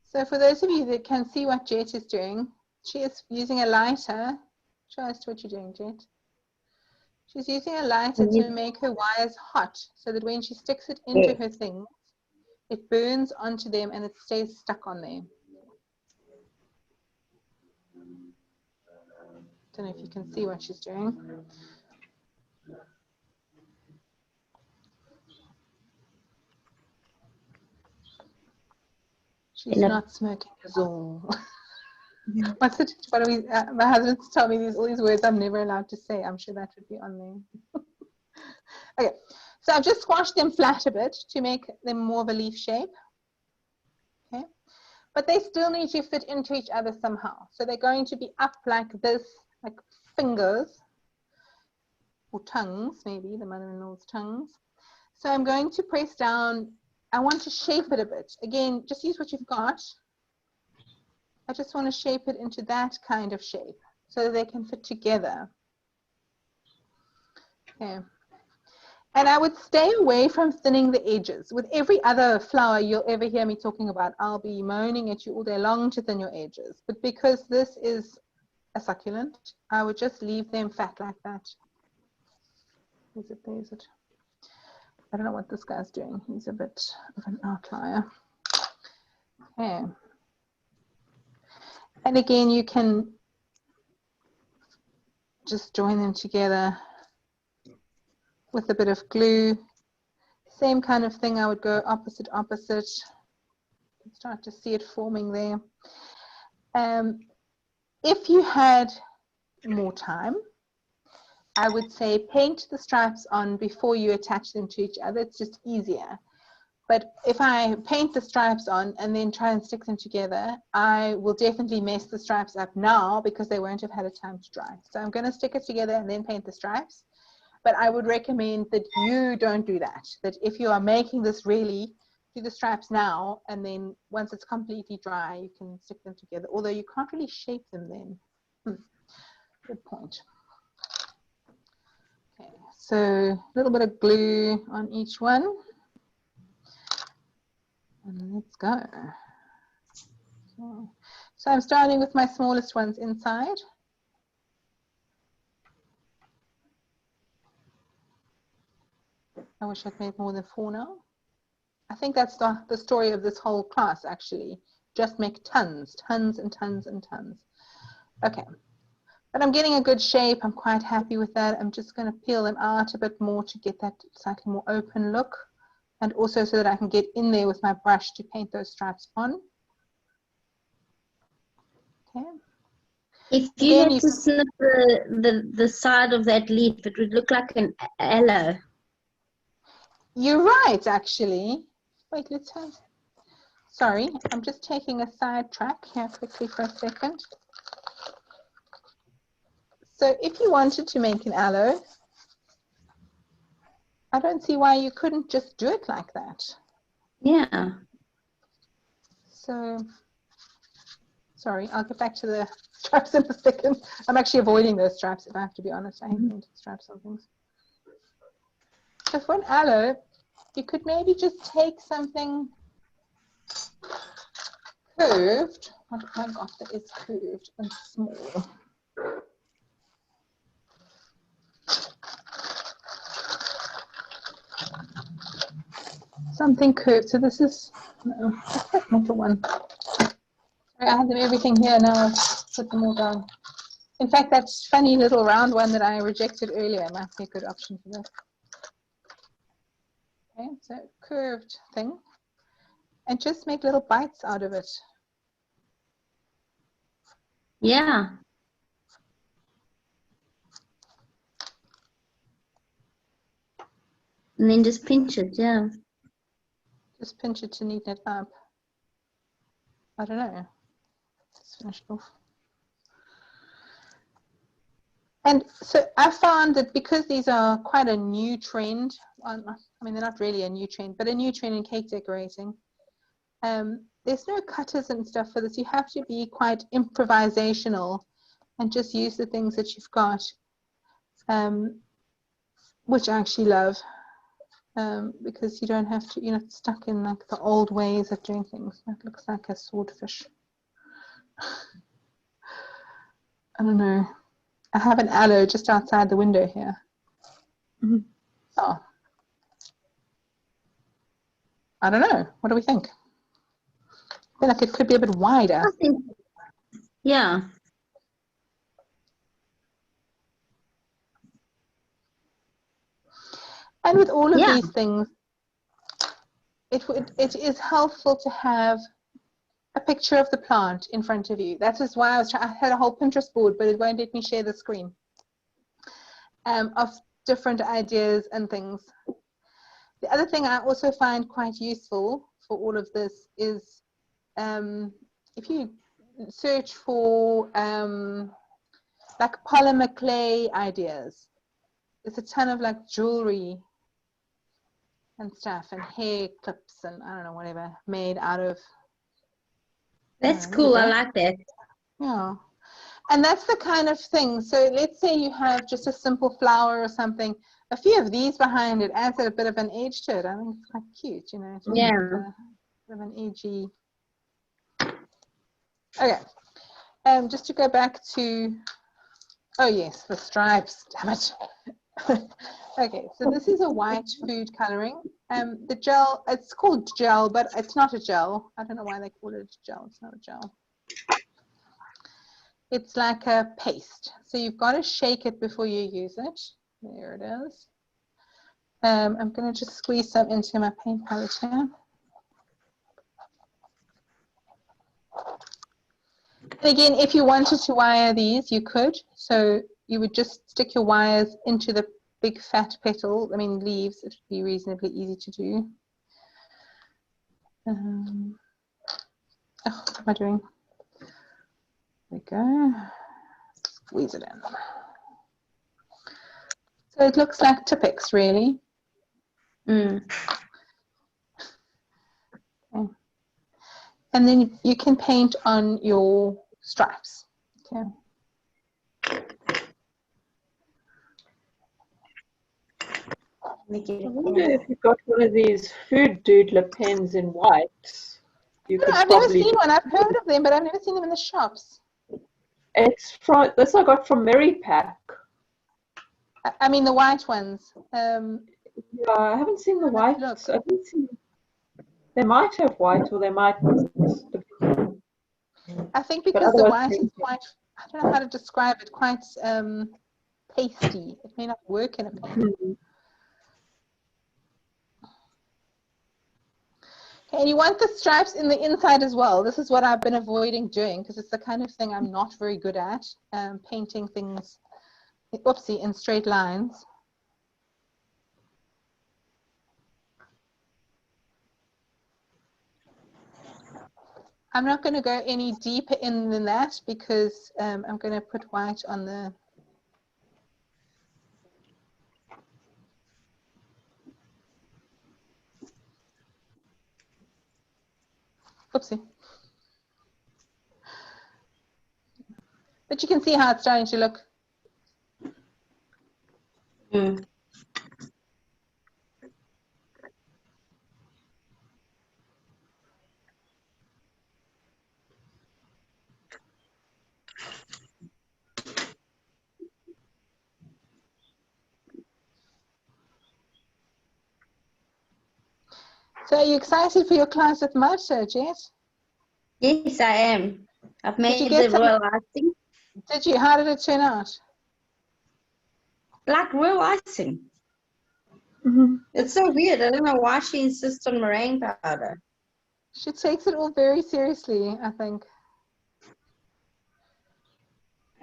So for those of you that can see what Jet is doing, she is using a lighter. Show us what you're doing, Jet. She's using a lighter to make her wires hot so that when she sticks it into her thing, it burns onto them and it stays stuck on there. Don't know if you can see what she's doing. She's not smoking at all. What's it? What do we? My husband's telling me all these words I'm never allowed to say. I'm sure that would be on there. Okay, so I've just squashed them flat a bit to make them more of a leaf shape. Okay, but they still need to fit into each other somehow. So they're going to be up like this, like fingers or tongues, maybe the mother-in-law's tongues. So I'm going to press down. I want to shape it a bit. Again, just use what you've got. I just want to shape it into that kind of shape so that they can fit together. Okay. And I would stay away from thinning the edges. With every other flower you'll ever hear me talking about, I'll be moaning at you all day long to thin your edges. But because this is a succulent, I would just leave them fat like that. Is it? There is it. I don't know what this guy's doing. He's a bit of an outlier. Okay. And again, you can just join them together with a bit of glue. Same kind of thing. I would go opposite, opposite. You can start to see it forming there. If you had more time, I would say paint the stripes on before you attach them to each other. It's just easier. But if I paint the stripes on and then try and stick them together, I will definitely mess the stripes up now because they won't have had a time to dry. So I'm going to stick it together and then paint the stripes. But I would recommend that you don't do that. That if you are making this really do the straps now, and then once it's completely dry, you can stick them together, although you can't really shape them then. Good point. Okay, so a little bit of glue on each one. And let's go. So I'm starting with my smallest ones inside. I wish I'd made more than 4 now. I think that's the story of this whole class, actually. Just make tons and tons and tons. Okay, but I'm getting a good shape. I'm quite happy with that. I'm just going to peel them out a bit more to get that slightly more open look, and also so that I can get in there with my brush to paint those stripes on. Okay.
If you had to snip the side of that leaf, it would look like an aloe.
You're right, actually. Wait, let's have... Sorry, I'm just taking a side track here quickly for a second. So if you wanted to make an aloe, I don't see why you couldn't just do it like that.
Yeah.
So, sorry, I'll get back to the straps in a second. I'm actually avoiding those straps, if I have to be honest. I hate painting straps on things. So for an aloe, you could maybe just take something curved. Oh my God, that is curved and small. Something curved. So this is that metal one. I have them everything here now. I've put them all down. In fact, that funny little round one that I rejected earlier might be a good option for this. Okay, so curved thing, and just make little bites out of it.
Yeah. And then just pinch it, yeah.
Just pinch it to neaten it up. I don't know. Just finish it off. And so I found that because these are quite a new trend, I mean, they're not really a new trend, but a new trend in cake decorating. There's no cutters and stuff for this. You have to be quite improvisational and just use the things that you've got, which I actually love, because you don't have to, you're not stuck in like the old ways of doing things. That looks like a swordfish. I don't know. I have an aloe just outside the window here.
Mm-hmm.
Oh. I don't know. What do we think? I feel like it could be a bit wider.
I think, yeah.
And with all of these things, it is helpful to have a picture of the plant in front of you. That is why I had a whole Pinterest board, but it won't let me share the screen, of different ideas and things. The other thing I also find quite useful for all of this is if you search for like polymer clay ideas, there's a ton of like jewelry and stuff and hair clips and I don't know, whatever, made out of.
That's cool. I like that.
Yeah. And that's the kind of thing. So let's say you have just a simple flower or something. A few of these behind it adds a bit of an edge to it. I think it's quite cute, you know.
Yeah.
A bit of an edgy. Okay. Just to go back to, oh yes, the stripes. Damn it. Okay, so this is a white food coloring. The gel, it's called gel, but it's not a gel. I don't know why they call it gel. It's not a gel. It's like a paste. So you've got to shake it before you use it. There it is. I'm going to just squeeze some into my paint palette here. And again, if you wanted to wire these, you could. So you would just stick your wires into the big fat petal. I mean, leaves. It would be reasonably easy to do. Oh, what am I doing? There we go. Squeeze it in. So it looks like Toothpicks, really.
Mm.
And then you can paint on your stripes. Okay.
I wonder if you've got one of these food doodler pens in white. You could
I've never
probably
seen one. I've heard of them, but I've never seen them in the shops.
It's from this I got from Merry Pack.
I mean the white ones.
Yeah, I haven't seen the white.
Look.
I haven't seen. They might have white, or they might.
I think
But
because the
otherwise,
white is quite, I don't know how to describe it, quite pasty. It may not work in a pen. Okay, and you want the stripes in the inside as well. This is what I've been avoiding doing because it's the kind of thing I'm not very good at, painting things, oopsie, in straight lines. I'm not going to go any deeper in than that because I'm going to put white on the oopsie. But you can see how it's starting to look.
Mm.
So are you excited for your class with Marcia, Jess?
Yes, I am. I've made
you get
the royal icing.
Did you? How did it turn out?
Like royal icing.
Mhm.
It's so weird. I don't know why she insists on meringue powder.
She takes it all very seriously, I think.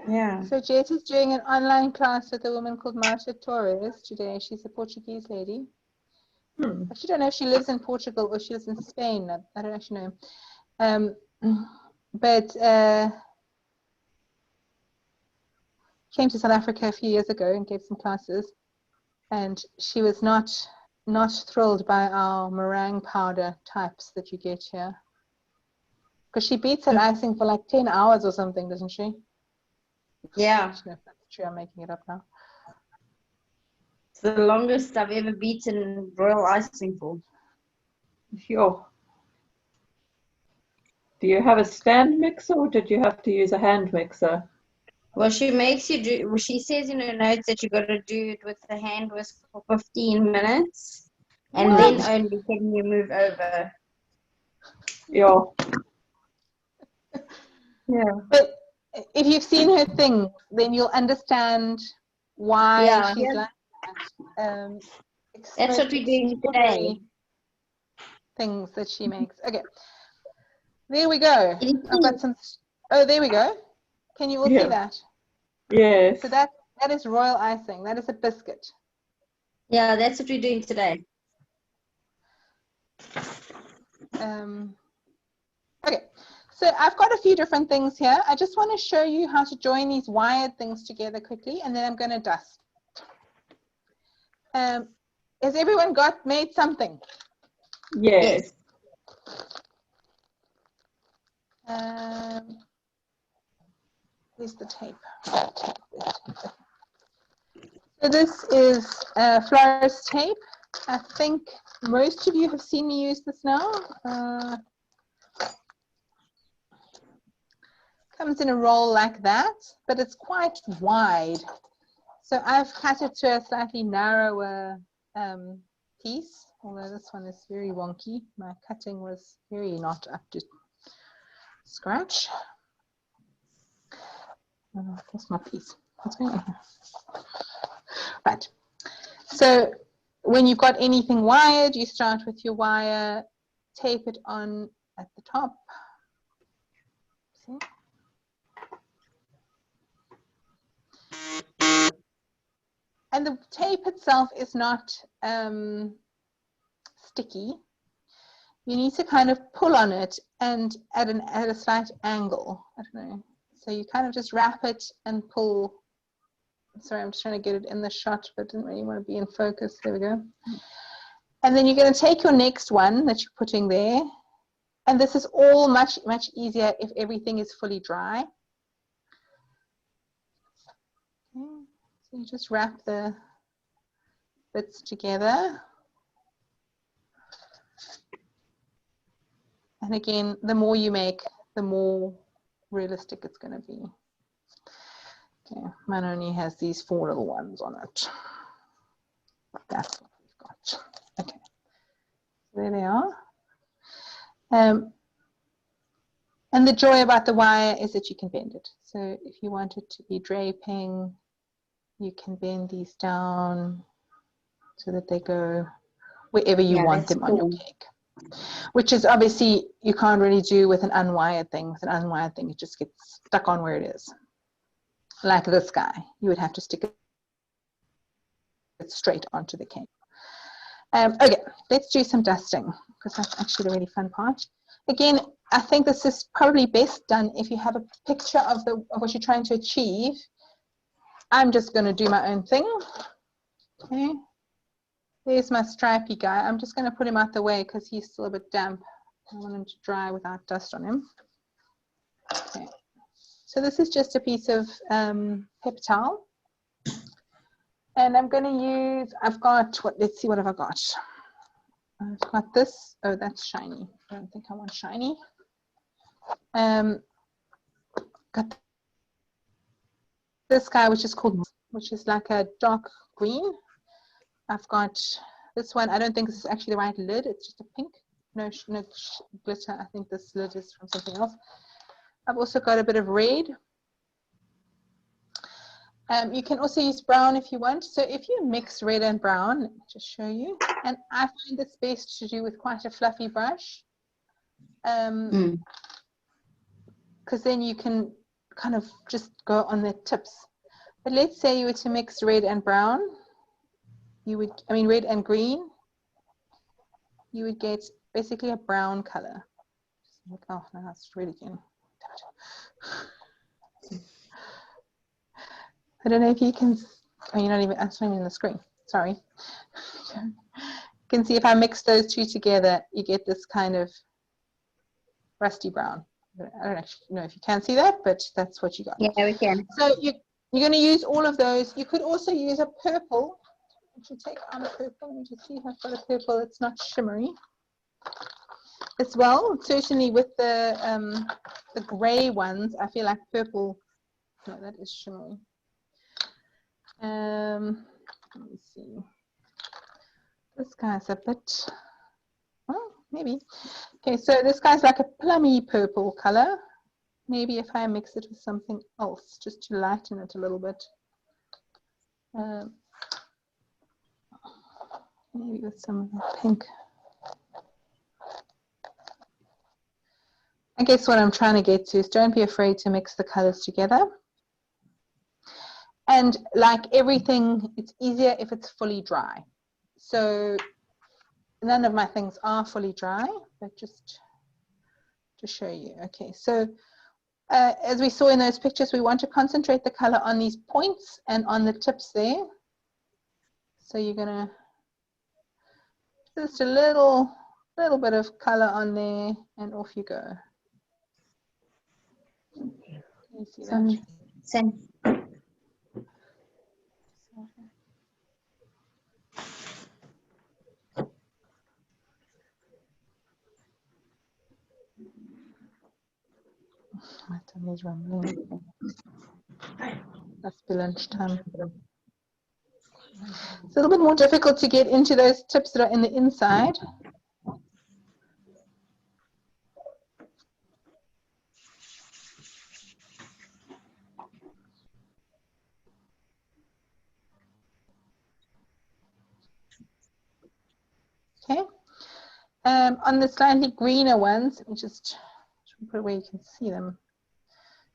Yeah.
So Jess is doing an online class with a woman called Marcia Torres today. She's a Portuguese lady.
Hmm.
I actually don't know if she lives in Portugal or she lives in Spain. I don't actually know. But came to South Africa a few years ago and gave some classes. And she was not thrilled by our meringue powder types that you get here. Because she beats her icing for like 10 hours or something, doesn't she?
Yeah.
I don't know if that's true. I'm making it up now.
It's the longest I've ever beaten royal icing for.
Sure. Do you have a stand mixer, or did you have to use a hand mixer?
Well, she makes you do, well, she says in her notes that you got to do it with the hand whisk for 15 minutes. And
What?
then only can you move over.
Yeah. Yeah.
But if you've seen her thing, then you'll understand why
Yeah.
she's like that.
That's what we're doing today.
Things that she makes. Okay. There we go. I've got some. Oh, there we go. Can you all see that?
Yes.
So that is royal icing. That is a biscuit.
Yeah, that's what we're doing today.
Okay. So I've got a few different things here. I just want to show you how to join these wired things together quickly, and then I'm going to dust. Has everyone made something?
Yes.
Where's the tape? So this is Florist tape. I think most of you have seen me use this now. Comes in a roll like that, but it's quite wide. So I've cut it to a slightly narrower piece, although this one is very wonky. My cutting was very not up to scratch. That's my piece. What's going on here? Right. So when you've got anything wired, you start with your wire, tape it on at the top. See? And the tape itself is not sticky. You need to kind of pull on it and at a slight angle. I don't know. So you kind of just wrap it and pull. Sorry, I'm just trying to get it in the shot, but didn't really want to be in focus. There we go. And then you're going to take your next one that you're putting there, And this is all much easier if everything is fully dry. Okay. So you just wrap the bits together. And again, the more you make, the more realistic it's going to be. Okay, mine only has these 4 little ones on it. That's what we've got. Okay, so there they are. And the joy about the wire is that you can bend it. So if you want it to be draping, you can bend these down so that they go wherever you want them on your cake. Which is obviously you can't really do with an unwired thing. With an unwired thing, it just gets stuck on where it is. Like this guy, you would have to stick it straight onto the cake. Okay, let's do some dusting because that's actually the really fun part. Again, I think this is probably best done if you have a picture of what you're trying to achieve. I'm just going to do my own thing. Okay. There's my stripy guy. I'm just going to put him out the way because he's still a bit damp. I want him to dry without dust on him. Okay. So this is just a piece of Petal. And I'm going to use, I've got, let's see, what have I got? I've got this. Oh, that's shiny. I don't think I want shiny. Got this guy, which is called, which is like a dark green. I've got this one. I don't think this is actually the right lid. It's just a pink. No glitter. I think this lid is from something else. I've also got a bit of red. You can also use brown if you want. So if you mix red and brown, let me just show you. And I find this best to do with quite a fluffy brush. Because then you can kind of just go on the tips. But let's say you were to mix red and brown. You would, I mean, red and green, you would get basically a brown color. Oh, no, that's red again. I don't know if you can, oh, you're not even, that's not even on the screen, sorry. You can see if I mix those two together, you get this kind of rusty brown. I don't actually know if you can see that, but that's what you got.
Yeah, we can.
So you're going to use all of those. You could also use a purple. I should take on a purple. Let me just see if I've got a purple. It's not shimmery as well. Certainly with the gray ones, I feel like purple. No, that is shimmery. Let me see. This guy's a bit. Oh, maybe. Okay, so this guy's like a plummy purple color. Maybe if I mix it with something else, just to lighten it a little bit. Maybe with some pink. I guess what I'm trying to get to is don't be afraid to mix the colors together. And like everything, it's easier if it's fully dry. So none of my things are fully dry, but just to show you. Okay, so as we saw in those pictures, we want to concentrate the color on these points and on the tips there. So you're gonna just a little bit of color on there, and off you go. Can you see that?
Same.
My tummy's rumbling. That's the lunchtime. It's a little bit more difficult to get into those tips that are in the inside. Okay. On the slightly greener ones, let me just put it where you can see them.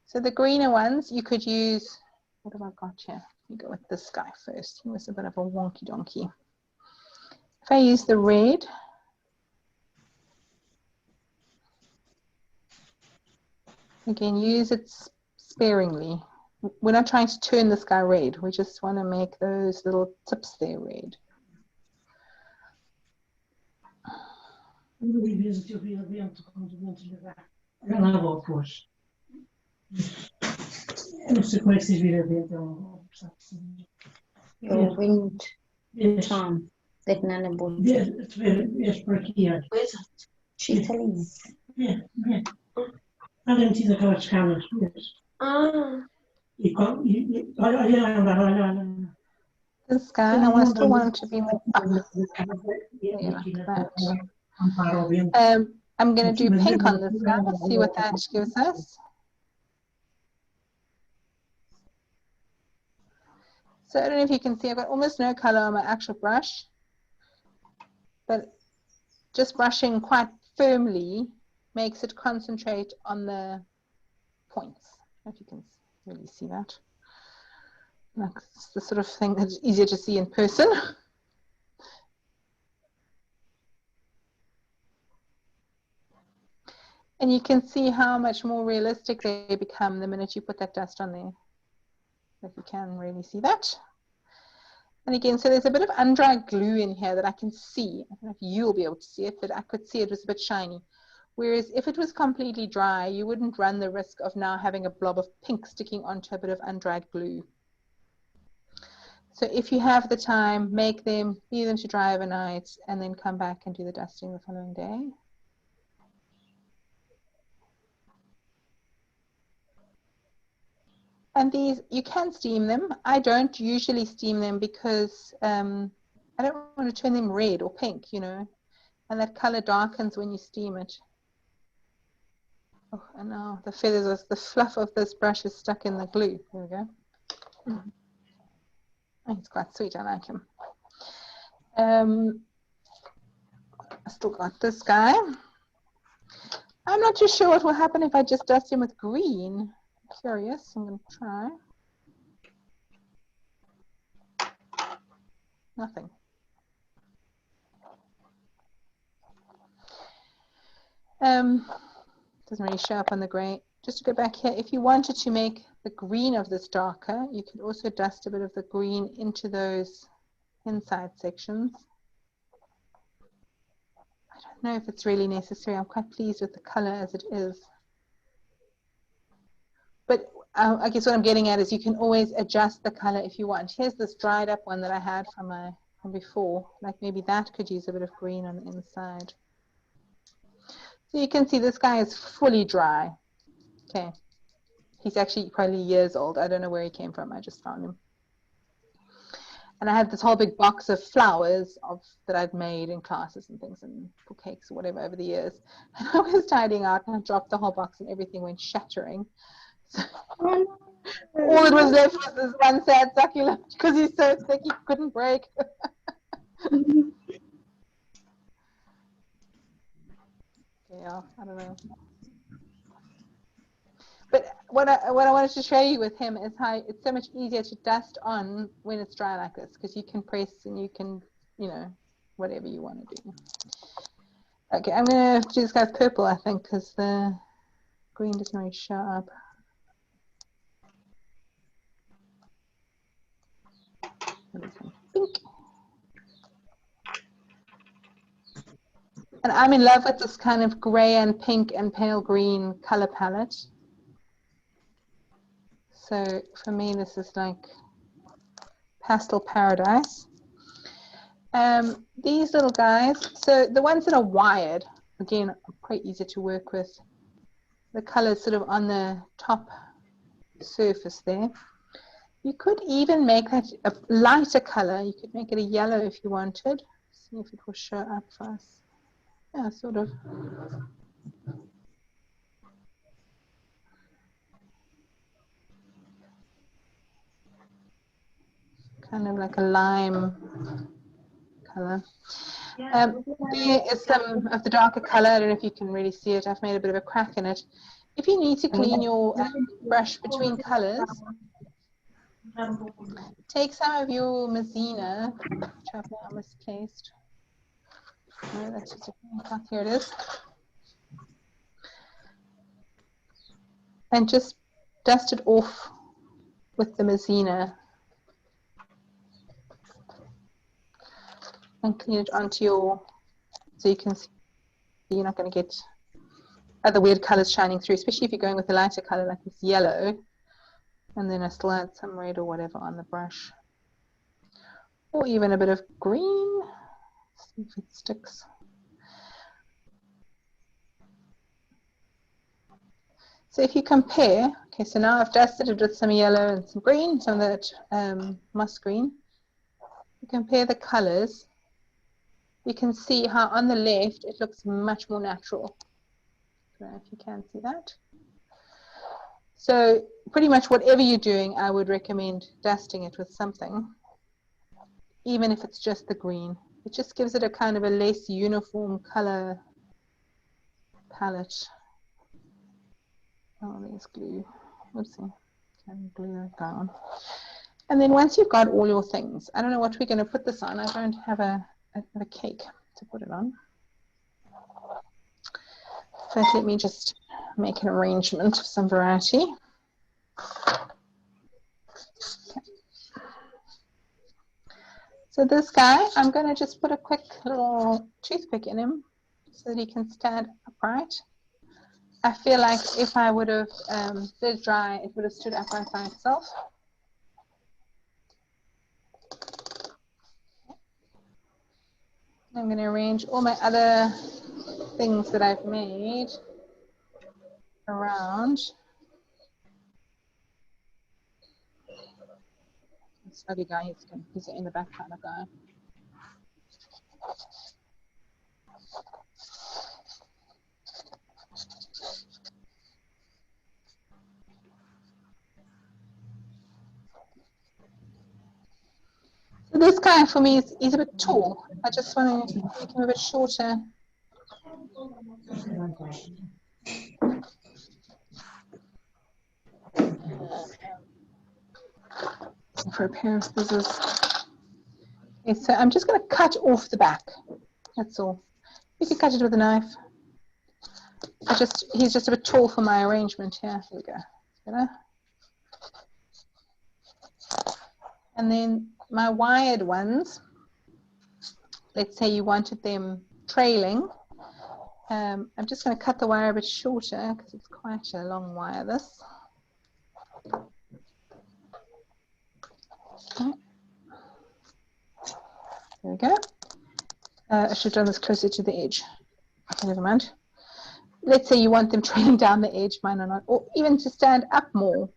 So the greener ones, you could use, what have I got here? Let me go with this guy first. He was a bit of a wonky donkey. If I use the red, again, use it sparingly. We're not trying to turn this guy red. We just want to make those little tips there red.
Your wind charm that Nana bought you. She's telling me.
This guy, I still want him to be more up. Yeah, like that. I'm going to do pink on this guy. See what that gives us. So I don't know if you can see, I've got almost no color on my actual brush, but just brushing quite firmly makes it concentrate on the points. I don't know if you can really see that. That's the sort of thing that's easier to see in person. And you can see how much more realistic they become the minute you put that dust on there. If you can really see that. And again, so there's a bit of undried glue in here that I can see. I don't know if you'll be able to see it, but I could see it was a bit shiny. Whereas if it was completely dry, you wouldn't run the risk of now having a blob of pink sticking onto a bit of undried glue. So if you have the time, make them, leave them to dry overnight, and then come back and do the dusting the following day. And these, you can steam them. I don't usually steam them because I don't want to turn them red or pink, you know, and that color darkens when you steam it. Oh, and now the feathers, the fluff of this brush is stuck in the glue. There we go. Oh, he's quite sweet, I like him. I still got this guy. I'm not too sure what will happen if I just dust him with green. I'm curious, I'm going to try. Nothing. Doesn't really show up on the gray. Just to go back here, if you wanted to make the green of this darker, you could also dust a bit of the green into those inside sections. I don't know if it's really necessary. I'm quite pleased with the color as it is. But I guess what I'm getting at is you can always adjust the color if you want. Here's this dried up one that I had from before. Like maybe that could use a bit of green on the inside. So you can see this guy is fully dry. Okay. He's actually probably years old. I don't know where he came from. I just found him. And I had this whole big box of flowers that I'd made in classes and things and for cakes or whatever over the years. And I was tidying out and I dropped the whole box and everything went shattering. So all that was left was this one sad succulent because he's so thick he couldn't break. Yeah, I don't know. But what I wanted to show you with him is how it's so much easier to dust on when it's dry like this, because you can press and you can, you know, whatever you want to do. Okay, I'm going to do this guy's purple, I think, because the green doesn't really show up. Pink. And I'm in love with this kind of gray and pink and pale green color palette. So for me, this is like pastel paradise. These little guys, so the ones that are wired, again, are quite easy to work with. The colors sort of on the top surface there. You could even make that a lighter color. You could make it a yellow if you wanted. See if it will show up for us. Yeah, sort of. Kind of like a lime color. There is some of the darker color. I don't know if you can really see it. I've made a bit of a crack in it. If you need to clean your brush between colors, take some of your Mazina, which I've now misplaced. No, that's just a, here it is. And just dust it off with the Mazina. And clean it onto your, so you can see you're not going to get other weird colors shining through, especially if you're going with a lighter color like this yellow. And then I still add some red or whatever on the brush. Or even a bit of green. See if it sticks. So if you compare, okay, so now I've dusted it with some yellow and some green, some of that moss green. You compare the colors, you can see how on the left it looks much more natural. I don't know if you can see that. So pretty much whatever you're doing, I would recommend dusting it with something, even if it's just the green. It just gives it a kind of a less uniform color palette. Oh, there's glue. Oopsie. Can glue it down. And then once you've got all your things, I don't know what we're going to put this on. I don't have a cake to put it on. But let me just make an arrangement of some variety. Okay. So this guy, I'm going to just put a quick little toothpick in him so that he can stand upright. I feel like if I would have let it dry, it would have stood upright by itself. I'm going to arrange all my other things that I've made around. This ugly guy, he's in the back kind of guy. So this guy for me is a bit tall. I just want to make him a bit shorter. For a pair of scissors. Okay, so I'm just going to cut off the back. That's all. You can cut it with a knife. He's just a bit tall for my arrangement here. Here we go. Better. And then my wired ones, let's say you wanted them trailing. I'm just going to cut the wire a bit shorter because it's quite a long wire, this. Okay. There we go. I should have done this closer to the edge. Never mind. Let's say you want them trailing down the edge, mine or not, or even to stand up more.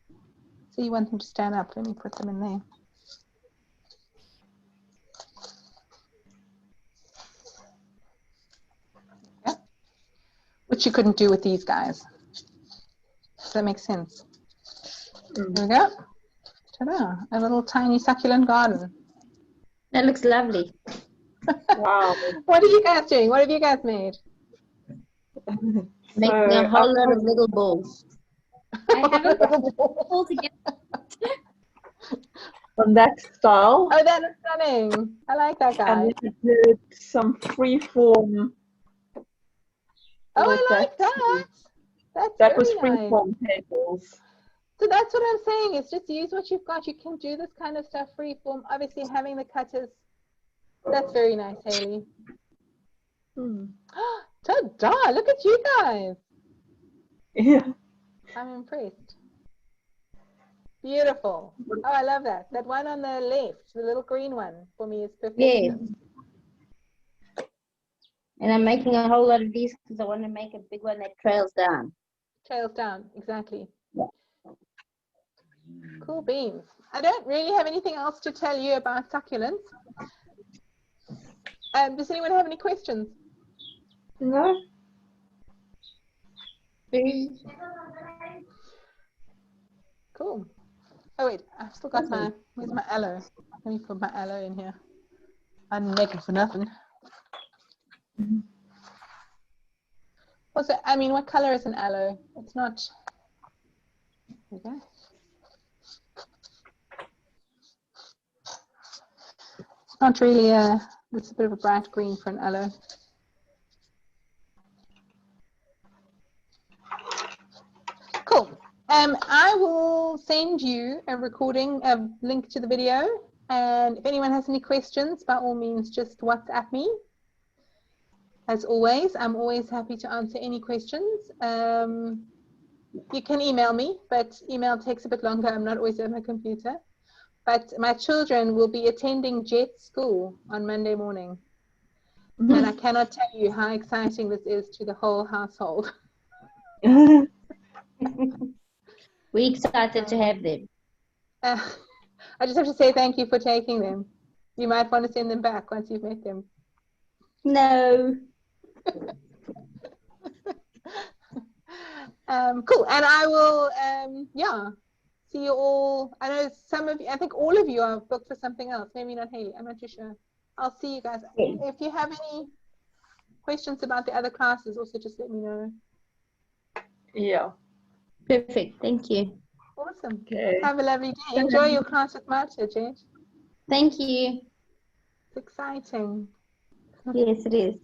So you want them to stand up. Let me put them in there. Yeah. Which you couldn't do with these guys. Does that make sense? There we go. Ta-da! A little tiny succulent garden.
That looks lovely.
Wow.
What are you guys doing? What have you guys made?
Making a whole lot of little balls.
I haven't all together.
On that style.
Oh, that is stunning. I like that guy.
And then I did some freeform.
Oh, I like that.
That was
very nice.
freeform petals.
So that's what I'm saying. It's just use what you've got. You can do this kind of stuff freeform. Obviously, having the cutters. That's very nice, Haley. Ta-da! Look at you guys.
Yeah.
I'm impressed. Beautiful. Oh, I love that. That one on the left, the little green one, for me is perfect.
Yes. And I'm making a whole lot of these because I want to make a big one that trails down.
Trails down, exactly. Cool beans. I don't really have anything else to tell you about succulents. Does anyone have any questions?
No.
Cool. Oh wait, I've still got my, where's my aloe? Let me put my aloe in here. I didn't make it for nothing. Also, I mean, what color is an aloe? It's not, there we go. It's not really it's a bit of a bright green for an aloe. Cool. I will send you a recording, a link to the video. And if anyone has any questions, by all means, just WhatsApp me. as always, I'm always happy to answer any questions. You can email me, but email takes a bit longer. I'm not always at my computer. But my children will be attending Jet School on Monday morning. And I cannot tell you how exciting this is to the whole household.
We're excited to have them.
I just have to say thank you for taking them. You might want to send them back once you've met them.
No.
Cool. And I will, yeah, see you all. I know some of you, I think all of you are booked for something else. Maybe not Haley. I'm not too sure. I'll see you guys. If you have any questions about the other classes, also just let me know.
Yeah.
Perfect. Thank you.
Awesome.
Okay.
Have a lovely day. Enjoy your class with Marta, Jet.
Thank you.
It's exciting.
Yes, it is.